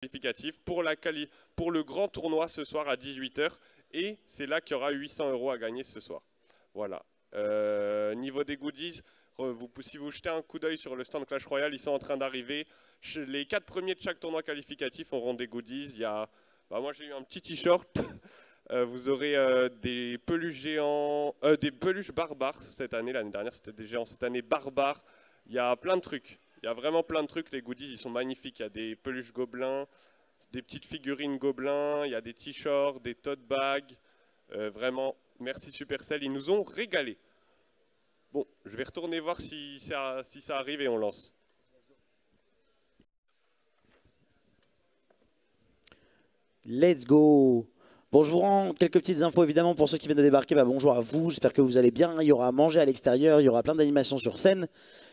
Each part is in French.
qualificatif pour le grand tournoi ce soir à 18 h. Et c'est là qu'il y aura 800 € à gagner ce soir. Voilà. Niveau des goodies, si vous jetez un coup d'œil sur le stand Clash Royale, ils sont en train d'arriver. Les 4 premiers de chaque tournoi qualificatif auront des goodies. Moi j'ai eu un petit t-shirt. Vous aurez des peluches géants, des peluches barbares cette année. L'année dernière c'était des géants, cette année barbares. Il y a plein de trucs. Il y a vraiment plein de trucs. Les goodies ils sont magnifiques. Il y a des peluches gobelins, des petites figurines gobelins. Il y a des t-shirts, des tote bags. Vraiment, merci Supercell. Ils nous ont régalé. Bon, je vais retourner voir si ça arrive et on lance. Let's go! Bon, je vous rends quelques petites infos évidemment pour ceux qui viennent de débarquer. Bonjour à vous, j'espère que vous allez bien. Il y aura à manger à l'extérieur, il y aura plein d'animations sur scène.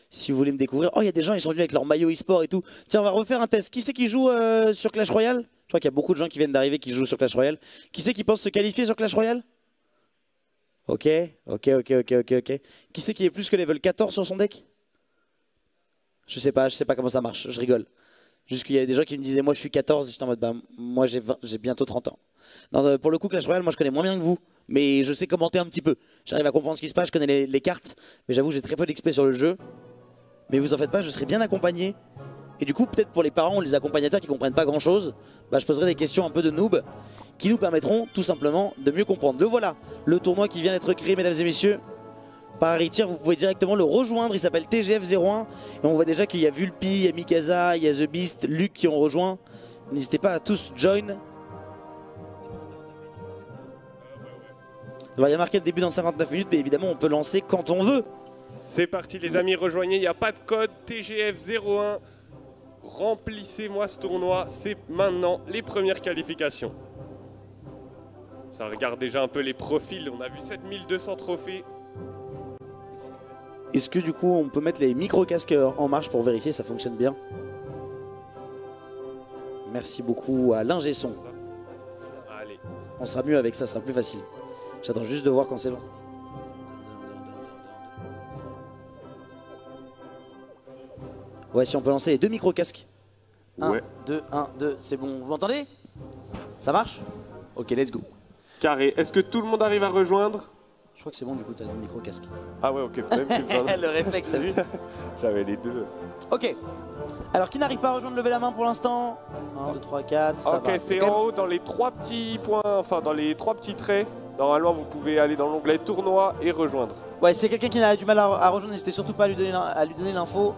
Si vous voulez me découvrir. Oh, il y a des gens, ils sont venus avec leur maillot e-sport et tout. Tiens, on va refaire un test. Qui c'est qui joue sur Clash Royale? Je crois qu'il y a beaucoup de gens qui viennent d'arriver qui jouent sur Clash Royale. Qui c'est qui pense se qualifier sur Clash Royale? Ok. Qui c'est qui est plus que level 14 sur son deck? Je sais pas comment ça marche, je rigole. Juste qu'il y a des gens qui me disaient moi je suis 14 et j'étais en mode moi j'ai bientôt 30 ans. Non, pour le coup Clash Royale moi je connais moins bien que vous, mais je sais commenter un petit peu. J'arrive à comprendre ce qui se passe, je connais les cartes, mais j'avoue j'ai très peu d'XP sur le jeu. Mais vous en faites pas, je serai bien accompagné. Et du coup peut-être pour les parents ou les accompagnateurs qui comprennent pas grand chose, je poserai des questions un peu de noob qui nous permettront tout simplement de mieux comprendre. Le voilà, le tournoi qui vient d'être créé mesdames et messieurs. Par Haritier, vous pouvez directement le rejoindre, il s'appelle TGF01 et on voit déjà qu'il y a Vulpi, il y a Mikasa, il y a The Beast, Luc qui ont rejoint. N'hésitez pas à tous join. Alors il y a marqué le début dans 59 minutes, mais évidemment on peut lancer quand on veut. C'est parti les amis, rejoignez, il n'y a pas de code TGF01. Remplissez-moi ce tournoi, c'est maintenant les premières qualifications. Ça regarde déjà un peu les profils, on a vu 7200 trophées. Est-ce que du coup on peut mettre les micro-casques en marche pour vérifier si ça fonctionne bien? Merci beaucoup à l'ingé son. Allez. On sera mieux avec ça, ça sera plus facile. J'attends juste de voir quand c'est lancé. Ouais, si on peut lancer les 2 micro-casques. 1, 2, 1, 2, c'est bon. Vous m'entendez? Ça marche? Ok, let's go. Carré, est-ce que tout le monde arrive à rejoindre? Je crois que c'est bon, du coup, t'as ton micro-casque. Ah ouais, ok. Le réflexe, t'as vu? J'avais les deux. Ok. Alors, qui n'arrive pas à rejoindre, levez la main pour l'instant. 1, 2, 3, 4, ok, c'est en haut, dans les 3 petits points, enfin dans les 3 petits traits. Normalement, vous pouvez aller dans l'onglet tournoi et rejoindre. Ouais, si quelqu'un qui a du mal à rejoindre, n'hésitez surtout pas à lui donner l'info.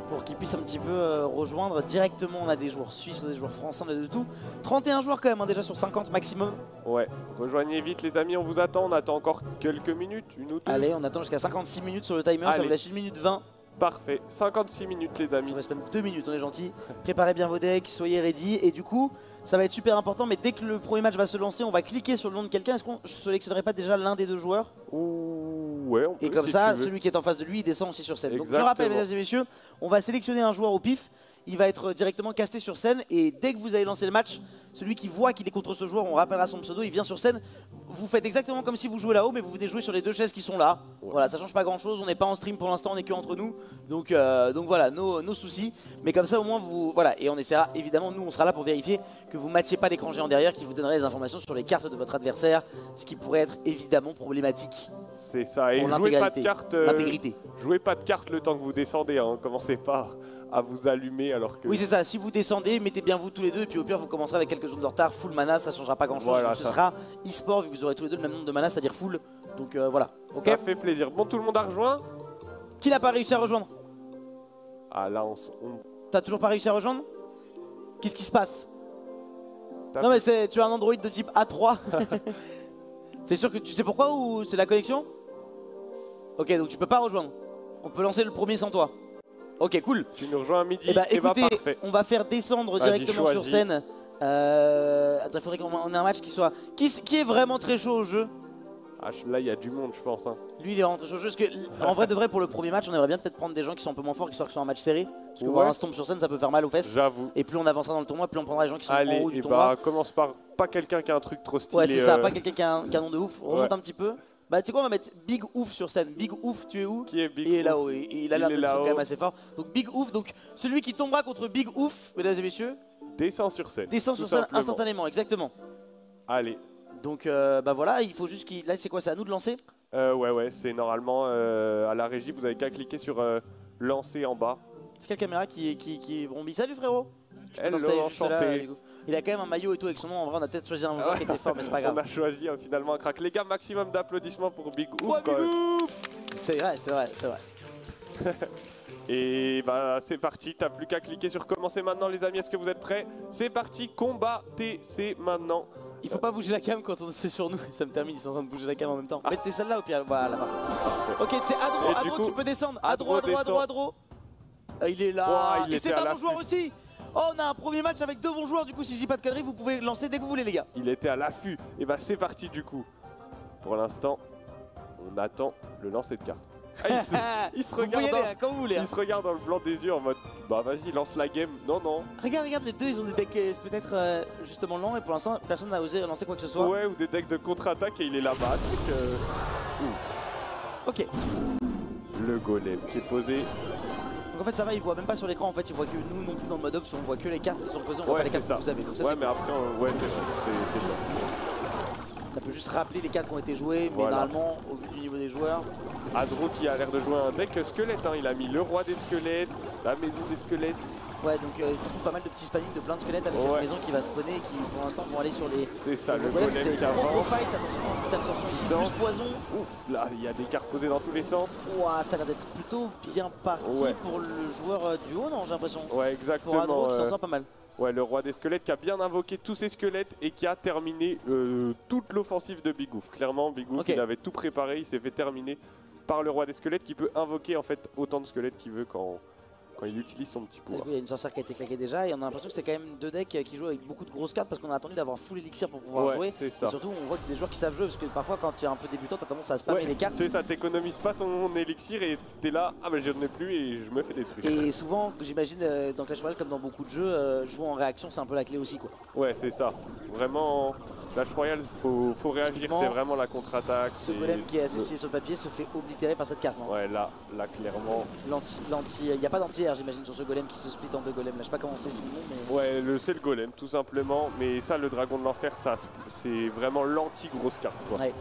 Pour qu'il puisse un petit peu rejoindre directement. On a des joueurs suisses, on a des joueurs français, on a de tout. 31 joueurs quand même, déjà sur 50 maximum. Ouais, rejoignez vite les amis, on vous attend. On attend encore quelques minutes, une ou deux. Allez, on attend jusqu'à 56 minutes sur le timer, ça vous laisse 1 minute 20. Parfait, 56 minutes les amis. Ça reste même 2 minutes, on est gentil. Préparez bien vos decks, soyez ready. Et du coup, ça va être super important, mais dès que le premier match va se lancer, on va cliquer sur le nom de quelqu'un. Est-ce qu'on ne sélectionnerait pas déjà l'un des 2 joueurs? Ouais, on peut. Et comme ça, celui qui est en face de lui, il descend aussi sur scène. Exactement. Donc je rappelle, mesdames et messieurs, on va sélectionner un joueur au pif. Il va être directement casté sur scène et dès que vous allez lancer le match, celui qui voit qu'il est contre ce joueur, on rappellera son pseudo, il vient sur scène. Vous faites exactement comme si vous jouez là-haut, mais vous venez jouer sur les 2 chaises qui sont là. Ouais. Voilà, ça change pas grand-chose, on n'est pas en stream pour l'instant, on est que entre nous. Donc voilà, nos soucis. Mais comme ça au moins vous... Voilà, et on essaiera, évidemment, nous on sera là pour vérifier que vous ne matchiez pas l'écran géant derrière qui vous donnerait les informations sur les cartes de votre adversaire, ce qui pourrait être évidemment problématique. C'est ça, et jouez pas de cartes. L'intégrité. Jouez pas de cartes le temps que vous descendez, hein. Commencez pas à vous allumer alors que... Oui c'est ça, si vous descendez, mettez bien vous tous les deux et puis au pire vous commencerez avec quelques secondes de retard, full mana, ça changera pas grand chose, voilà, ce sera e-sport vu que vous aurez tous les deux le même nombre de mana, c'est-à-dire full, donc voilà. Okay. Ça fait plaisir. Bon, tout le monde a rejoint? Qui n'a pas réussi à rejoindre? Ah là on... T'as toujours pas réussi à rejoindre? Qu'est-ce qui se passe? Non mais tu as un Android de type A3. C'est sûr que tu sais pourquoi ou c'est la connexion? Ok, donc tu peux pas rejoindre. On peut lancer le premier sans toi. Ok, cool. Tu nous rejoins à midi. Écoutez, parfait. on va faire descendre directement sur scène. Il faudrait qu'on ait un match qui soit... Qui est vraiment très chaud au jeu? Là, il y a du monde, je pense. Hein. Lui, il est vraiment très chaud au jeu. Parce que, en vrai, de vrai, pour le premier match, on aimerait bien peut-être prendre des gens qui sont un peu moins forts, qui sont en match serré. Parce que voir un stomp sur scène, ça peut faire mal aux fesses. J'avoue. Et plus on avancera dans le tournoi, plus on prendra les gens qui sont en haut du tournoi. Commence par pas quelqu'un qui a un truc trop stylé. Ouais, c'est ça, pas quelqu'un qui a un canon de ouf. Remonte un petit peu. Bah tu sais quoi, on va mettre Big Ouf sur scène. Big Ouf, tu es où? Qui est Big Ouf? Il est là-haut, il a l'air d'être quand même assez fort. Donc Big Ouf, donc celui qui tombera contre Big Ouf, mesdames et messieurs, descend sur scène. Descend sur scène instantanément, exactement. Allez. Donc bah voilà, il faut juste qu'il... Là c'est quoi, c'est à nous de lancer? Ouais, c'est normalement à la régie, vous avez qu'à cliquer sur lancer en bas. C'est quelle caméra qui brombit? Salut frérot. Hello, enchanté. Il a quand même un maillot et tout avec son nom, en vrai on a peut-être choisi un joueur qui était fort mais c'est pas grave. On a choisi finalement un crack. Les gars, maximum d'applaudissements pour Big Ouf. Ouais, Big Ouf. C'est vrai, c'est vrai, c'est vrai. Et bah c'est parti, t'as plus qu'à cliquer sur commencer maintenant les amis, est-ce que vous êtes prêts? C'est parti, combat TC maintenant. Il faut pas bouger la cam quand c'est sur nous, ça me termine, ils sont en train de bouger la cam en même temps. Mettez celle-là au pire, voilà, parfait. Ok, c'est Adro, tu peux descendre. Adro. Il est là, et c'est un bon joueur aussi. Oh, on a un premier match avec 2 bons joueurs, du coup si je dis pas de conneries, vous pouvez lancer dès que vous voulez les gars. Il était à l'affût, et bah c'est parti du coup. Pour l'instant, on attend le lancer de cartes. Ah, il se regarde quand vous voulez, il se regarde dans le blanc des yeux en mode bah vas-y lance la game. Non. Regarde les deux, ils ont des decks peut-être justement lents et pour l'instant personne n'a osé lancer quoi que ce soit. Ouais, ou des decks de contre-attaque et il est là-bas. Ouf. Ok. Le golem qui est posé. Donc en fait ça va, il voit même pas sur l'écran, en fait il voit que nous non plus dans le mode ops, on voit que les cartes qui sont posées, on voit pas les cartes que vous avez. Donc ça, ouais mais après ouais c'est vrai, c'est ça. Ça peut juste rappeler les cartes qui ont été jouées, mais normalement au vu du niveau des joueurs. Adro qui a l'air de jouer un deck squelette, hein. Il a mis le roi des squelettes, la maison des squelettes. Ouais, donc il faut pas mal de petits spamming de plein de squelettes avec cette maison qui va spawner et qui pour l'instant vont aller sur les... C'est ça, le golem qui avance. Fight, attention, petite absorption ici, plus poison. Ouf, là il y a des cartes posées dans tous les sens. Ouah, ça a l'air d'être plutôt bien parti pour le joueur du haut, non j'ai l'impression. Ouais, exactement. Pour Adro qui s'en sort pas mal. Ouais, le roi des squelettes qui a bien invoqué tous ses squelettes et qui a terminé toute l'offensive de Big Ouf. Clairement, Big Ouf, il avait tout préparé, il s'est fait terminer par le roi des squelettes qui peut invoquer en fait autant de squelettes qu'il veut quand il utilise son petit pouvoir. Il y a une sorcière qui a été claquée déjà et on a l'impression que c'est quand même 2 decks qui jouent avec beaucoup de grosses cartes parce qu'on a attendu d'avoir full elixir pour pouvoir jouer. C'est ça. Et surtout on voit que c'est des joueurs qui savent jouer parce que parfois quand tu es un peu débutant t'as tendance à spammer les cartes. C'est ça, t'économises pas ton élixir et t'es là, ah bah j'en ai plus et je me fais des trucs. Et souvent j'imagine dans Clash Royale comme dans beaucoup de jeux, jouer en réaction c'est un peu la clé aussi quoi. Ouais c'est ça, vraiment Clash Royale faut réagir, c'est vraiment la contre-attaque. Ce golem qui est assassiné sur le papier se fait oblitérer par cette carte. Hein. Ouais là clairement. Il n'y a pas d'anti-air j'imagine sur ce golem qui se split en 2 golems, là je sais pas comment c'est ce nom mais... Ouais c'est le golem tout simplement, mais ça le dragon de l'enfer c'est vraiment l'anti-grosse carte quoi. Ouais.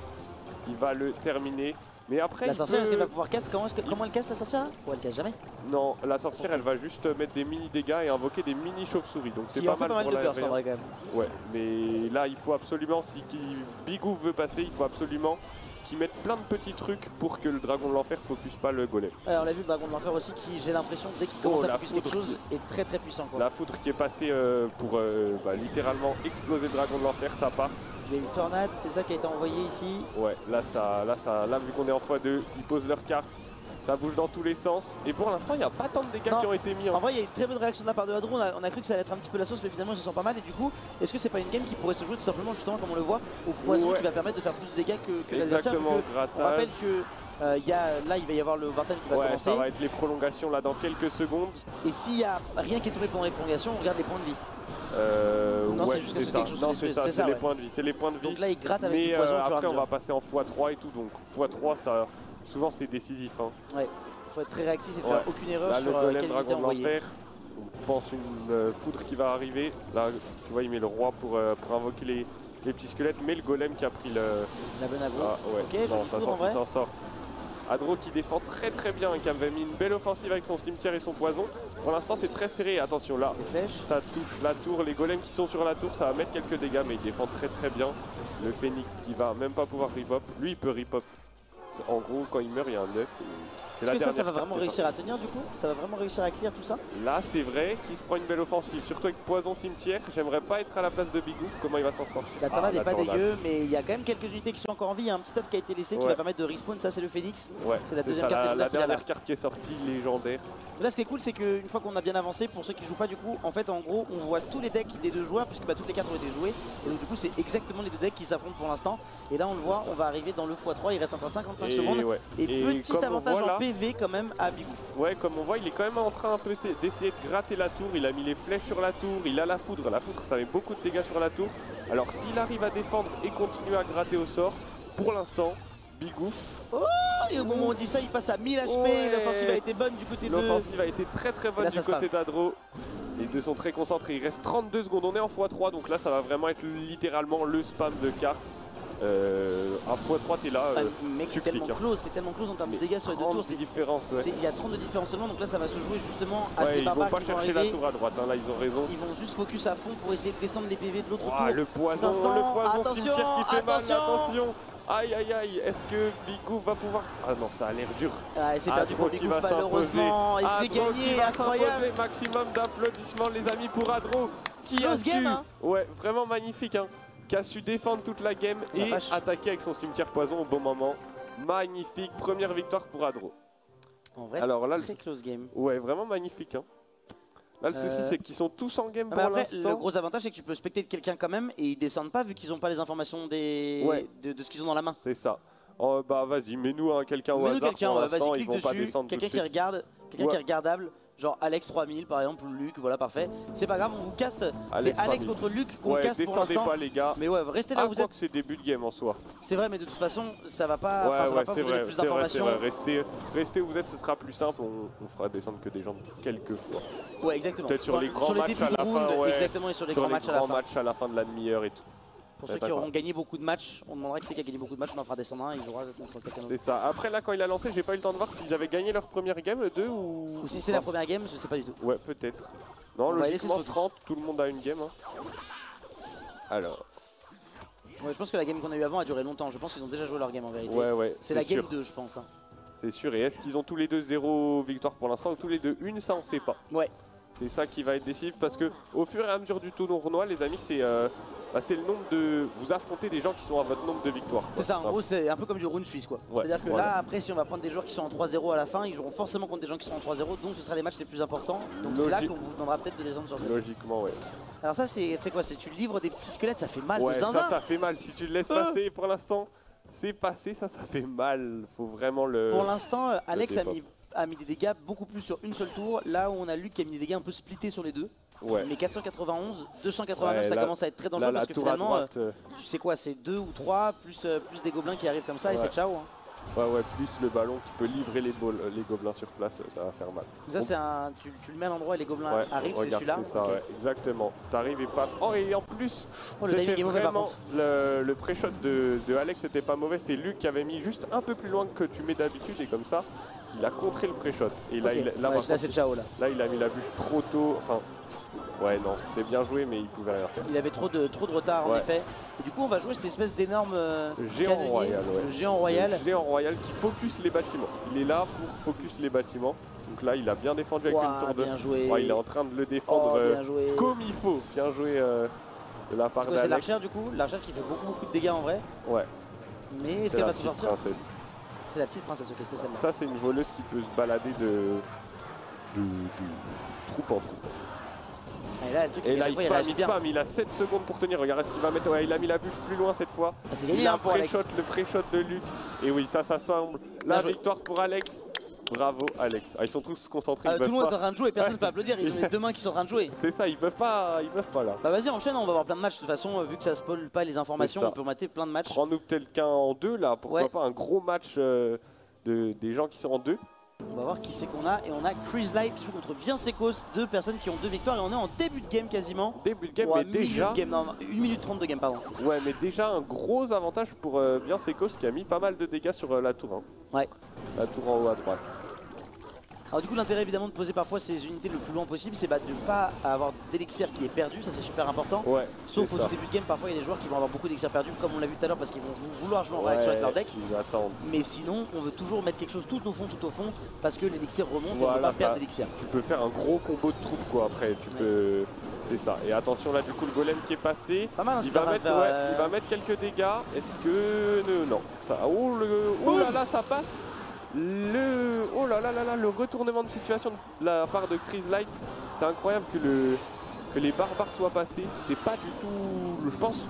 Il va le terminer. Mais après, la sorcière, est-ce qu'elle va pouvoir cast? Comment elle casse la sorcière? Ou elle casse jamais? Non, la sorcière elle va juste mettre des mini dégâts et invoquer des mini chauves-souris. Donc c'est pas mal pour la burst, en vrai, quand même. Ouais, mais là il faut absolument, si Big Ouf veut passer, il faut absolument qu'ils mettent plein de petits trucs pour que le dragon de l'enfer focus pas le golem. Ouais, on l'a vu le dragon de l'enfer aussi qui, j'ai l'impression, dès qu'il commence à focus quelque chose, est très très puissant quoi. La foudre qui est passée pour littéralement exploser le dragon de l'enfer, ça part. Il y a une tornade, c'est ça qui a été envoyé ici. Ouais, là vu qu'on est en x2, ils posent leur carte, ça bouge dans tous les sens. Et pour l'instant, il n'y a pas tant de dégâts qui ont été mis. En vrai, il y a une très bonne réaction de la part de Adro. On a cru que ça allait être un petit peu la sauce, mais finalement, ils se sentent pas mal. Et du coup, est-ce que c'est pas une game qui pourrait se jouer tout simplement, justement, comme on le voit, au poison qui va permettre de faire plus de dégâts que l'adversaire? On rappelle que là, il va y avoir le Vartan qui va commencer. Ça va être les prolongations là dans quelques secondes. Et s'il n'y a rien qui est tombé pendant les prolongations, on regarde les points de vie. Non, c'est juste ça. Non, c'est ça, c'est les points de vie. C'est les points de vie. Donc là, il gratte avec du poison. Après, on va passer en x3 et tout. Donc x3, ça, souvent, c'est décisif. Hein. Ouais, il faut être très réactif et faire aucune erreur là, sur le golem dragon de l'enfer. On pense une foudre qui va arriver. Là, tu vois, il met le roi pour invoquer les petits squelettes. Mais le golem qui a pris la bonne Adro. Ok, non, ça s'en sort. Adro qui défend très bien et qui avait mis une belle offensive avec son cimetière et son poison. Pour l'instant c'est très serré, attention là, ça touche la tour, les golems qui sont sur la tour, ça va mettre quelques dégâts mais il défend très bien. Le phénix qui va même pas pouvoir rip-hop, lui il peut rip-hop. En gros quand il meurt il y a un 9. Est-ce que ça va vraiment réussir à tenir du coup? Ça va vraiment réussir à clear tout ça? Là c'est vrai qu'il se prend une belle offensive, surtout avec poison cimetière. J'aimerais pas être à la place de Big Ouf, comment il va s'en sortir? La tornade n'est pas dégueu, mais il y a quand même quelques unités qui sont encore en vie. Il y a un petit œuf qui a été laissé qui va permettre de respawn, ça c'est le phénix. Ouais, c'est la deuxième carte. La dernière carte qui est sortie, légendaire. Là ce qui est cool c'est qu'une fois qu'on a bien avancé, pour ceux qui jouent pas du coup, en fait en gros on voit tous les decks des deux joueurs puisque toutes les cartes ont été jouées. Et donc du coup c'est exactement les deux decks qui s'affrontent pour l'instant. Et là on le voit, on va arriver dans le x3, il reste encore 55 secondes. Et petit avantage en PV quand même à Big Ouf. Ouais, comme on voit, il est quand même en train un peu d'essayer de gratter la tour. Il a mis les flèches sur la tour, il a la foudre. La foudre, ça met beaucoup de dégâts sur la tour. Alors s'il arrive à défendre et continuer à gratter au sort, pour l'instant, Big Ouf. Oh, Et au moment où on dit ça, il passe à 1000 HP. Ouais. L'offensive a été bonne du côté de... L'offensive a été très bonne du côté d'Adro. Les deux sont très concentrés. Il reste 32 secondes. On est en x3, donc là, ça va vraiment être littéralement le spam de cartes. À x3, t'es là. Mec, c'est tellement close en termes de dégâts sur les deux tours. Il y a 30 de différence seulement, donc là, ça va se jouer justement à ces barbares qui vont chercher arriver. la tour à droite, hein, là, ils ont raison. Ils vont juste focus à fond pour essayer de descendre les PV de l'autre tour. Le poison, 500, cimetière qui fait mal, attention. Aïe aïe aïe, est-ce que Bigou va pouvoir... Ah non, ça a l'air dur. C'est perdu pour Bigou malheureusement, et c'est gagné, incroyable. Maximum d'applaudissements les amis pour Adro, qui a su... Ouais, vraiment magnifique, hein. Qui a su défendre toute la game et attaquer avec son cimetière poison au bon moment. Magnifique, première victoire pour Adro. En vrai, alors là, très close game. Ouais, vraiment magnifique, hein. Là, le souci, c'est qu'ils sont tous en game pour l'instant. Le gros avantage, c'est que tu peux specter quelqu'un quand même et ils descendent pas vu qu'ils n'ont pas les informations de ce qu'ils ont dans la main. C'est ça. Oh, bah vas-y, mets-nous quelqu'un au hasard. Vas-y, clique dessus. Quelqu'un qui regarde, qui est regardable. Genre Alex 3000 par exemple, ou Luc, voilà, parfait. C'est pas grave, on vous casse. C'est Alex contre Luc qu'on casse pour l'instant. Descendez pas les gars. Mais ouais, restez là où vous êtes. Que c'est début de game en soi. C'est vrai, mais de toute façon, ça va pas, ça va pas vous donner plus d'informations. Restez où vous êtes, ce sera plus simple. On fera descendre que des gens quelques fois. Ouais, exactement. Peut-être sur les grands matchs à la fin. Exactement, et sur les grands matchs à la fin de la demi-heure et tout. Pour ceux qui auront gagné beaucoup de matchs, on demandera qui c'est qui a gagné beaucoup de matchs, on en fera descendre un, il jouera contre quelqu'un d'autre. C'est ça. Après là, quand il a lancé, j'ai pas eu le temps de voir s'ils avaient gagné leur première game, 2 ou si c'est la première game, je sais pas du tout. Ouais, peut-être. Non, logiquement 30, tout le monde a une game. Hein. Alors. Ouais, je pense que la game qu'on a eu avant a duré longtemps. Je pense qu'ils ont déjà joué leur game en vérité. Ouais. C'est la game 2, je pense. Hein. C'est sûr. Et est-ce qu'ils ont tous les deux 0 victoire pour l'instant ou tous les deux une? Ça, on sait pas. Ouais. C'est ça qui va être décisif parce que au fur et à mesure du tournoi, les amis, c'est le nombre de... Vous affrontez des gens qui sont à votre nombre de victoires. C'est ça, en gros, c'est un peu comme du rune suisse, quoi. Ouais, c'est-à-dire que là, après, si on va prendre des joueurs qui sont en 3-0 à la fin, ils joueront forcément contre des gens qui sont en 3-0, donc ce sera les matchs les plus importants. Donc c'est là qu'on vous demandera peut-être de descendre sur cette. Logiquement, ouais. Alors ça, c'est quoi? C'est tu livres des petits squelettes, ça fait mal. Ouais, ça fait mal. Si tu le laisses passer pour l'instant, c'est passé, ça fait mal. Faut vraiment le... Pour l'instant, Alex a mis des dégâts beaucoup plus sur une seule tour, là où on a Luc qui a mis des dégâts un peu splittés sur les deux. Ouais. Mais 491, 289, ça commence à être très dangereux parce que finalement, tu sais quoi, c'est 2 ou 3 plus des gobelins qui arrivent comme ça et c'est ciao. Hein. Ouais, plus le ballon qui peut livrer les gobelins sur place, ça va faire mal. Ça, c'est tu le mets à l'endroit et les gobelins arrivent, c'est celui-là. C'est ça, exactement. T'arrives et paf. Oh, et en plus, c'était vraiment le pré-shot de Alex, c'était pas mauvais. C'est Luc qui avait mis juste un peu plus loin que tu mets d'habitude et comme ça, il a contré le pré-shot. Et là, là c'est ciao là. Là, il a mis la bûche trop tôt. Enfin, ouais, non, c'était bien joué, mais il pouvait rien faire. Il avait trop de retard en effet. Et du coup, on va jouer cette espèce d'énorme géant royal. Le géant royal. Le géant royal qui focus les bâtiments. Il est là pour focus les bâtiments. Donc là, il a bien défendu avec une tour de. Bien joué. Il est en train de le défendre comme il faut. Bien joué de la part d'Alex. C'est l'archère du coup. L'archère qui fait beaucoup de dégâts en vrai. Ouais. Mais est-ce qu'elle va s'en sortir? Princesse. C'est la petite princesse, ok, c'était celle-là. Ça, c'est une voleuse qui peut se balader de troupe en troupe. Et là, le truc, il spam, il a 7 secondes pour tenir. Regarde ce qu'il va mettre. Ouais, il a mis la bûche plus loin cette fois. C'est gagné, il a le pré-shot de Luc. Et oui, ça semble la victoire pour Alex. Bravo Alex. Ils sont tous concentrés. Tout le monde est en train de jouer et personne ne peut applaudir. Ils ont les deux mains qui sont en train de jouer. C'est ça, ils peuvent pas là. Bah vas-y, enchaîne, on va avoir plein de matchs. De toute façon, vu que ça spoil pas les informations, on peut mater plein de matchs. Prends-nous peut-être qu'un en 2 là. Pourquoi pas un gros match des gens qui sont en 2. On va voir qui c'est qu'on a. Et on a Chris Light qui joue contre Biensekos, deux personnes qui ont 2 victoires. Et on est en début de game quasiment. Début de game, mais déjà. 1 minute 30 de game, pardon. Ouais, mais déjà un gros avantage pour Biensekos qui a mis pas mal de dégâts sur la tour. Ouais. La tour en haut à droite. Alors du coup l'intérêt évidemment de poser parfois ces unités le plus loin possible, c'est de ne pas avoir d'élixir qui est perdu, ça c'est super important. Ouais, sauf au tout début de game, parfois il y a des joueurs qui vont avoir beaucoup d'élixir perdus comme on l'a vu tout à l'heure parce qu'ils vont vouloir jouer en réaction avec leur deck. Mais sinon on veut toujours mettre quelque chose tout au fond parce que l'élixir remonte et on ne peut pas perdre d'élixir. Tu peux faire un gros combo de troupes quoi après, tu peux... C'est ça. Et attention là du coup le golem qui est passé, pas mal, hein, il va mettre quelques dégâts. Est-ce que... Non. Ça... Oh là là ça passe. Oh là là là là, le retournement de situation de la part de Chris Light, c'est incroyable que les barbares soient passés. C'était pas du tout, je pense,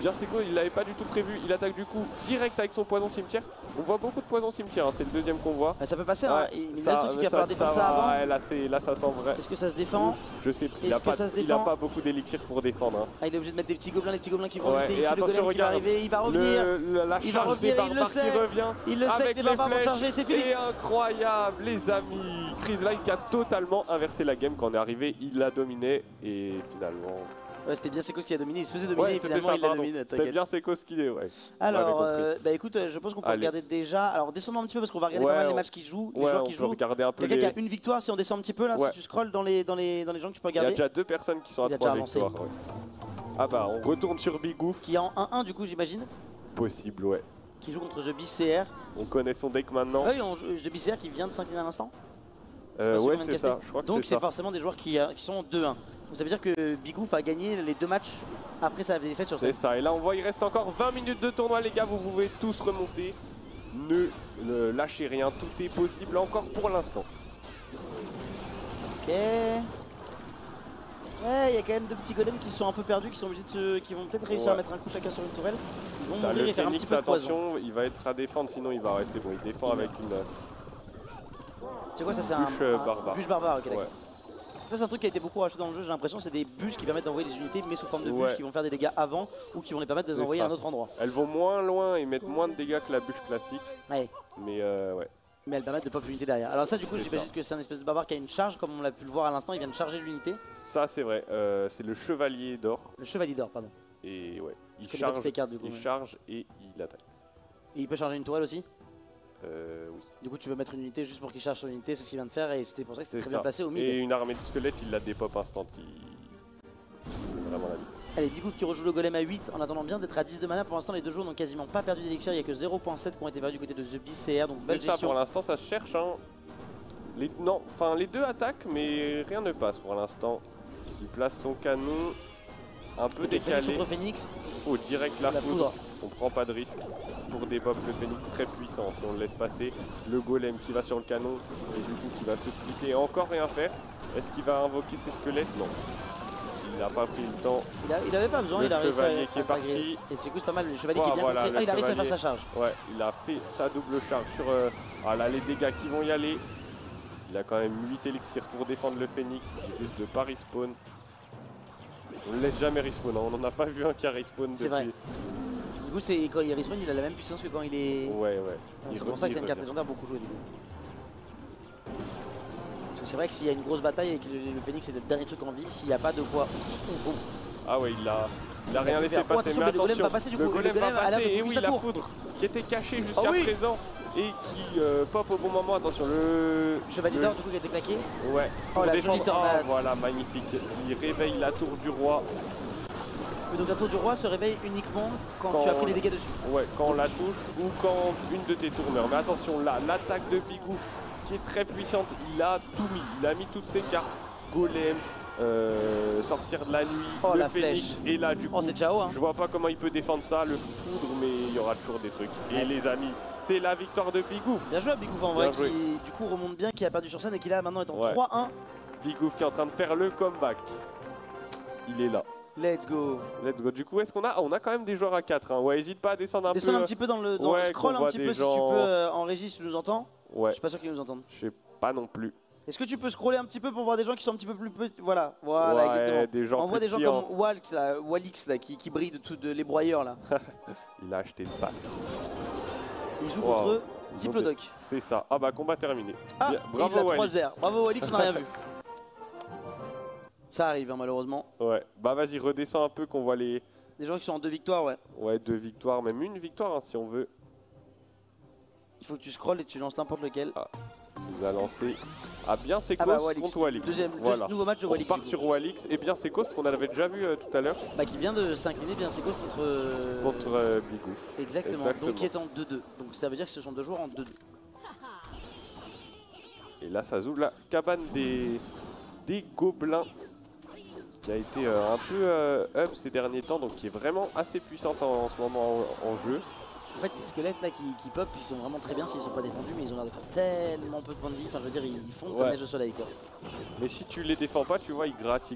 bien Seco, il l'avait pas du tout prévu. Il attaque du coup direct avec son poison cimetière. On voit beaucoup de poison cimetière, hein. C'est le deuxième qu'on voit. Ça peut passer, ouais, hein. Mais le truc, c'est qu'il va falloir défendre ça avant. Ouais, là, ça sent vrai. Est-ce que ça se défend? Je sais pas. Il a pas beaucoup d'élixir pour défendre. Hein. Ah, il est obligé de mettre des petits gobelins, les petits gobelins qui vont lutter. Et ici, attention, le golem qui va arriver, il va revenir. Il va revenir, il le sait. Il le sait que les barbares vont charger, c'est fini. C'est incroyable, les amis. Chrysaline qui a totalement inversé la game quand on est arrivé. Il l'a dominé et finalement. Ouais, c'était bien Seco qui a dominé, il se faisait dominer et finalement il l'a dominé. C'était bien Seco ce qu'il est, ouais. Alors, bah écoute, je pense qu'on peut regarder déjà. Alors descendons un petit peu parce qu'on va regarder pas mal les matchs qui jouent, les joueurs qui jouent. Quelqu'un qui a une victoire, si on descend un petit peu là, si tu scrolles dans les gens que tu peux regarder. Il y a déjà 2 personnes qui sont à 3 victoires. Ah bah on retourne sur Bigouf. Qui est en 1-1 du coup j'imagine. Possible, ouais. Qui joue contre The BCR. On connaît son deck maintenant. Oui, The BCR qui vient de s'incliner à l'instant. Ouais, c'est ça, je crois que donc c'est forcément des joueurs qui sont 2-1. Donc ça veut dire que Bigouf a gagné les 2 matchs après sa défaite sur scène. C'est ça, et là on voit il reste encore 20 minutes de tournoi les gars, vous pouvez tous remonter. Ne lâchez rien, tout est possible encore pour l'instant. Ok. Ouais, il y a quand même 2 petits golems qui sont un peu perdus, qui sont obligés qui vont peut-être réussir à mettre un coup chacun sur une tourelle. Ils vont mourir et faire un petit peu de poison. Attention, il va être à défendre, sinon il va rester bon. Il défend avec une... C'est quoi ça? C'est un bûche barbare, ok, d'accord. Ça c'est un truc qui a été beaucoup rajouté dans le jeu, j'ai l'impression, c'est des bûches qui permettent d'envoyer des unités mais sous forme de bûches qui vont faire des dégâts avant ou qui vont les permettre de les envoyer à un autre endroit. Elles vont moins loin et mettent moins de dégâts que la bûche classique. Ouais. Mais ouais. Mais elles permettent de pop l'unité derrière. Alors ça du coup j'imagine que c'est un espèce de barbare qui a une charge comme on l'a pu le voir à l'instant, il vient de charger l'unité. Ça c'est vrai, c'est le chevalier d'or. Le chevalier d'or, pardon. Et ouais, il charge et il attaque. Et il peut charger une tourelle aussi? Oui. Du coup tu veux mettre une unité juste pour qu'il charge son unité, c'est ce qu'il vient de faire et c'était pour ça que c'était très bien placé au mid. Et une armée de squelettes, il la dépop instant, il vraiment la vie. Allez, Bigouf qui rejoue le golem à 8 en attendant bien d'être à 10 de mana. Pour l'instant les 2 joueurs n'ont quasiment pas perdu d'élixir, il n'y a que 0.7 qui ont été perdus du côté de The BCR, donc belle gestion. Ça pour l'instant ça se cherche hein. Les 2 attaquent mais rien ne passe pour l'instant. Il place son canon un peu décalé. Contre Phoenix. Oh, direct la foudre. On prend pas de risque pour des pop. Le Phoenix très puissant si on le laisse passer. Le golem qui va sur le canon et du coup qui va se splitter et encore rien faire. Est-ce qu'il va invoquer ses squelettes? Non. Il n'a pas pris le temps. Il avait pas besoin, il a réussi à... Le chevalier qui est parti. Et c'est pas mal, le chevalier qui est bien montré. Ah, il a réussi à faire sa charge. Ouais, il a fait sa double charge sur là, les dégâts qui vont y aller. Il a quand même 8 élixirs pour défendre le Phoenix qui risque de pas respawn. On ne laisse jamais respawn, hein. On n'en a pas vu un qui a respawn depuis. C'est vrai. Du coup, quand il respawn, il a la même puissance que quand il est... Ouais. C'est pour ça que c'est une carte légendaire beaucoup jouée du coup. Parce que c'est vrai que s'il y a une grosse bataille et que le Phoenix est le dernier truc en vie, s'il n'y a pas de quoi... Ah ouais, il a rien laissé passer, mais attention, le golem va passer du coup. Le golem va passer, et oui, la foudre qui était cachée jusqu'à présent et qui pop au bon moment. Attention, le chevalier d'or du coup qui a été claqué. Ouais, oh la jolie tornade. Voilà, magnifique. Il réveille la tour du roi. Mais donc la tour du roi se réveille uniquement quand tu as pris les dégâts dessus. Ouais, quand on la touche ou quand une de tes tours meurt. Mais attention là, l'attaque de Bigouf qui est très puissante, il a tout mis. Il a mis toutes ses cartes. Golem, sorcière de la nuit, le Phoenix. Et là du coup, je vois pas comment il peut défendre ça, le foudre, mais il y aura toujours des trucs. Et les amis, c'est la victoire de Bigouf. Bien joué à Bigouf en vrai, qui du coup remonte bien, qui a perdu sur scène et qui là maintenant est en 3-1. Bigouf qui est en train de faire le comeback. Il est là. Let's go. Let's go. Du coup, est-ce qu'on a... On a quand même des joueurs à 4. Hein. Ouais, hésite pas à descendre un peu. Descendre un petit peu dans le scroll un petit peu si tu peux en régie si tu nous entends. Ouais. Je suis pas sûr qu'ils nous entendent. Je sais pas non plus. Est-ce que tu peux scroller un petit peu pour voir des gens qui sont un petit peu plus petits? Voilà, exactement. Des gens on voit des gens comme Walix là, qui brillent de les broyeurs là. Il a acheté le pack. Il joue contre Diplodok. C'est ça. Ah bah combat terminé. Ah, bravo Walix. 3-0. Bravo Walix, on n'a rien vu. Ça arrive hein, malheureusement. Ouais, bah vas-y redescends un peu qu'on voit les... Des gens qui sont en 2 victoires, ouais. Ouais, 2 victoires, même une victoire hein, si on veut. Il faut que tu scrolles et tu lances n'importe lequel. Ah, il nous a lancé à bien Secos contre Walix. Voilà. Nouveau match de Walix. On part sur Walix et bien Secos qu'on avait déjà vu tout à l'heure. Bah qui vient de s'incliner bien Secos contre Bigouf. Exactement. Donc qui est en 2-2. Donc ça veut dire que ce sont 2 joueurs en 2-2. Et là ça joue la cabane des gobelins qui a été un peu up ces derniers temps, donc qui est vraiment assez puissante en ce moment en jeu. En fait, les squelettes là qui pop, ils sont vraiment très bien s'ils sont pas défendus, mais ils ont l'air de faire tellement peu de points de vie. Enfin, je veux dire, ils font comme neige au soleil quoi. Mais si tu les défends pas, tu vois, ils grattent.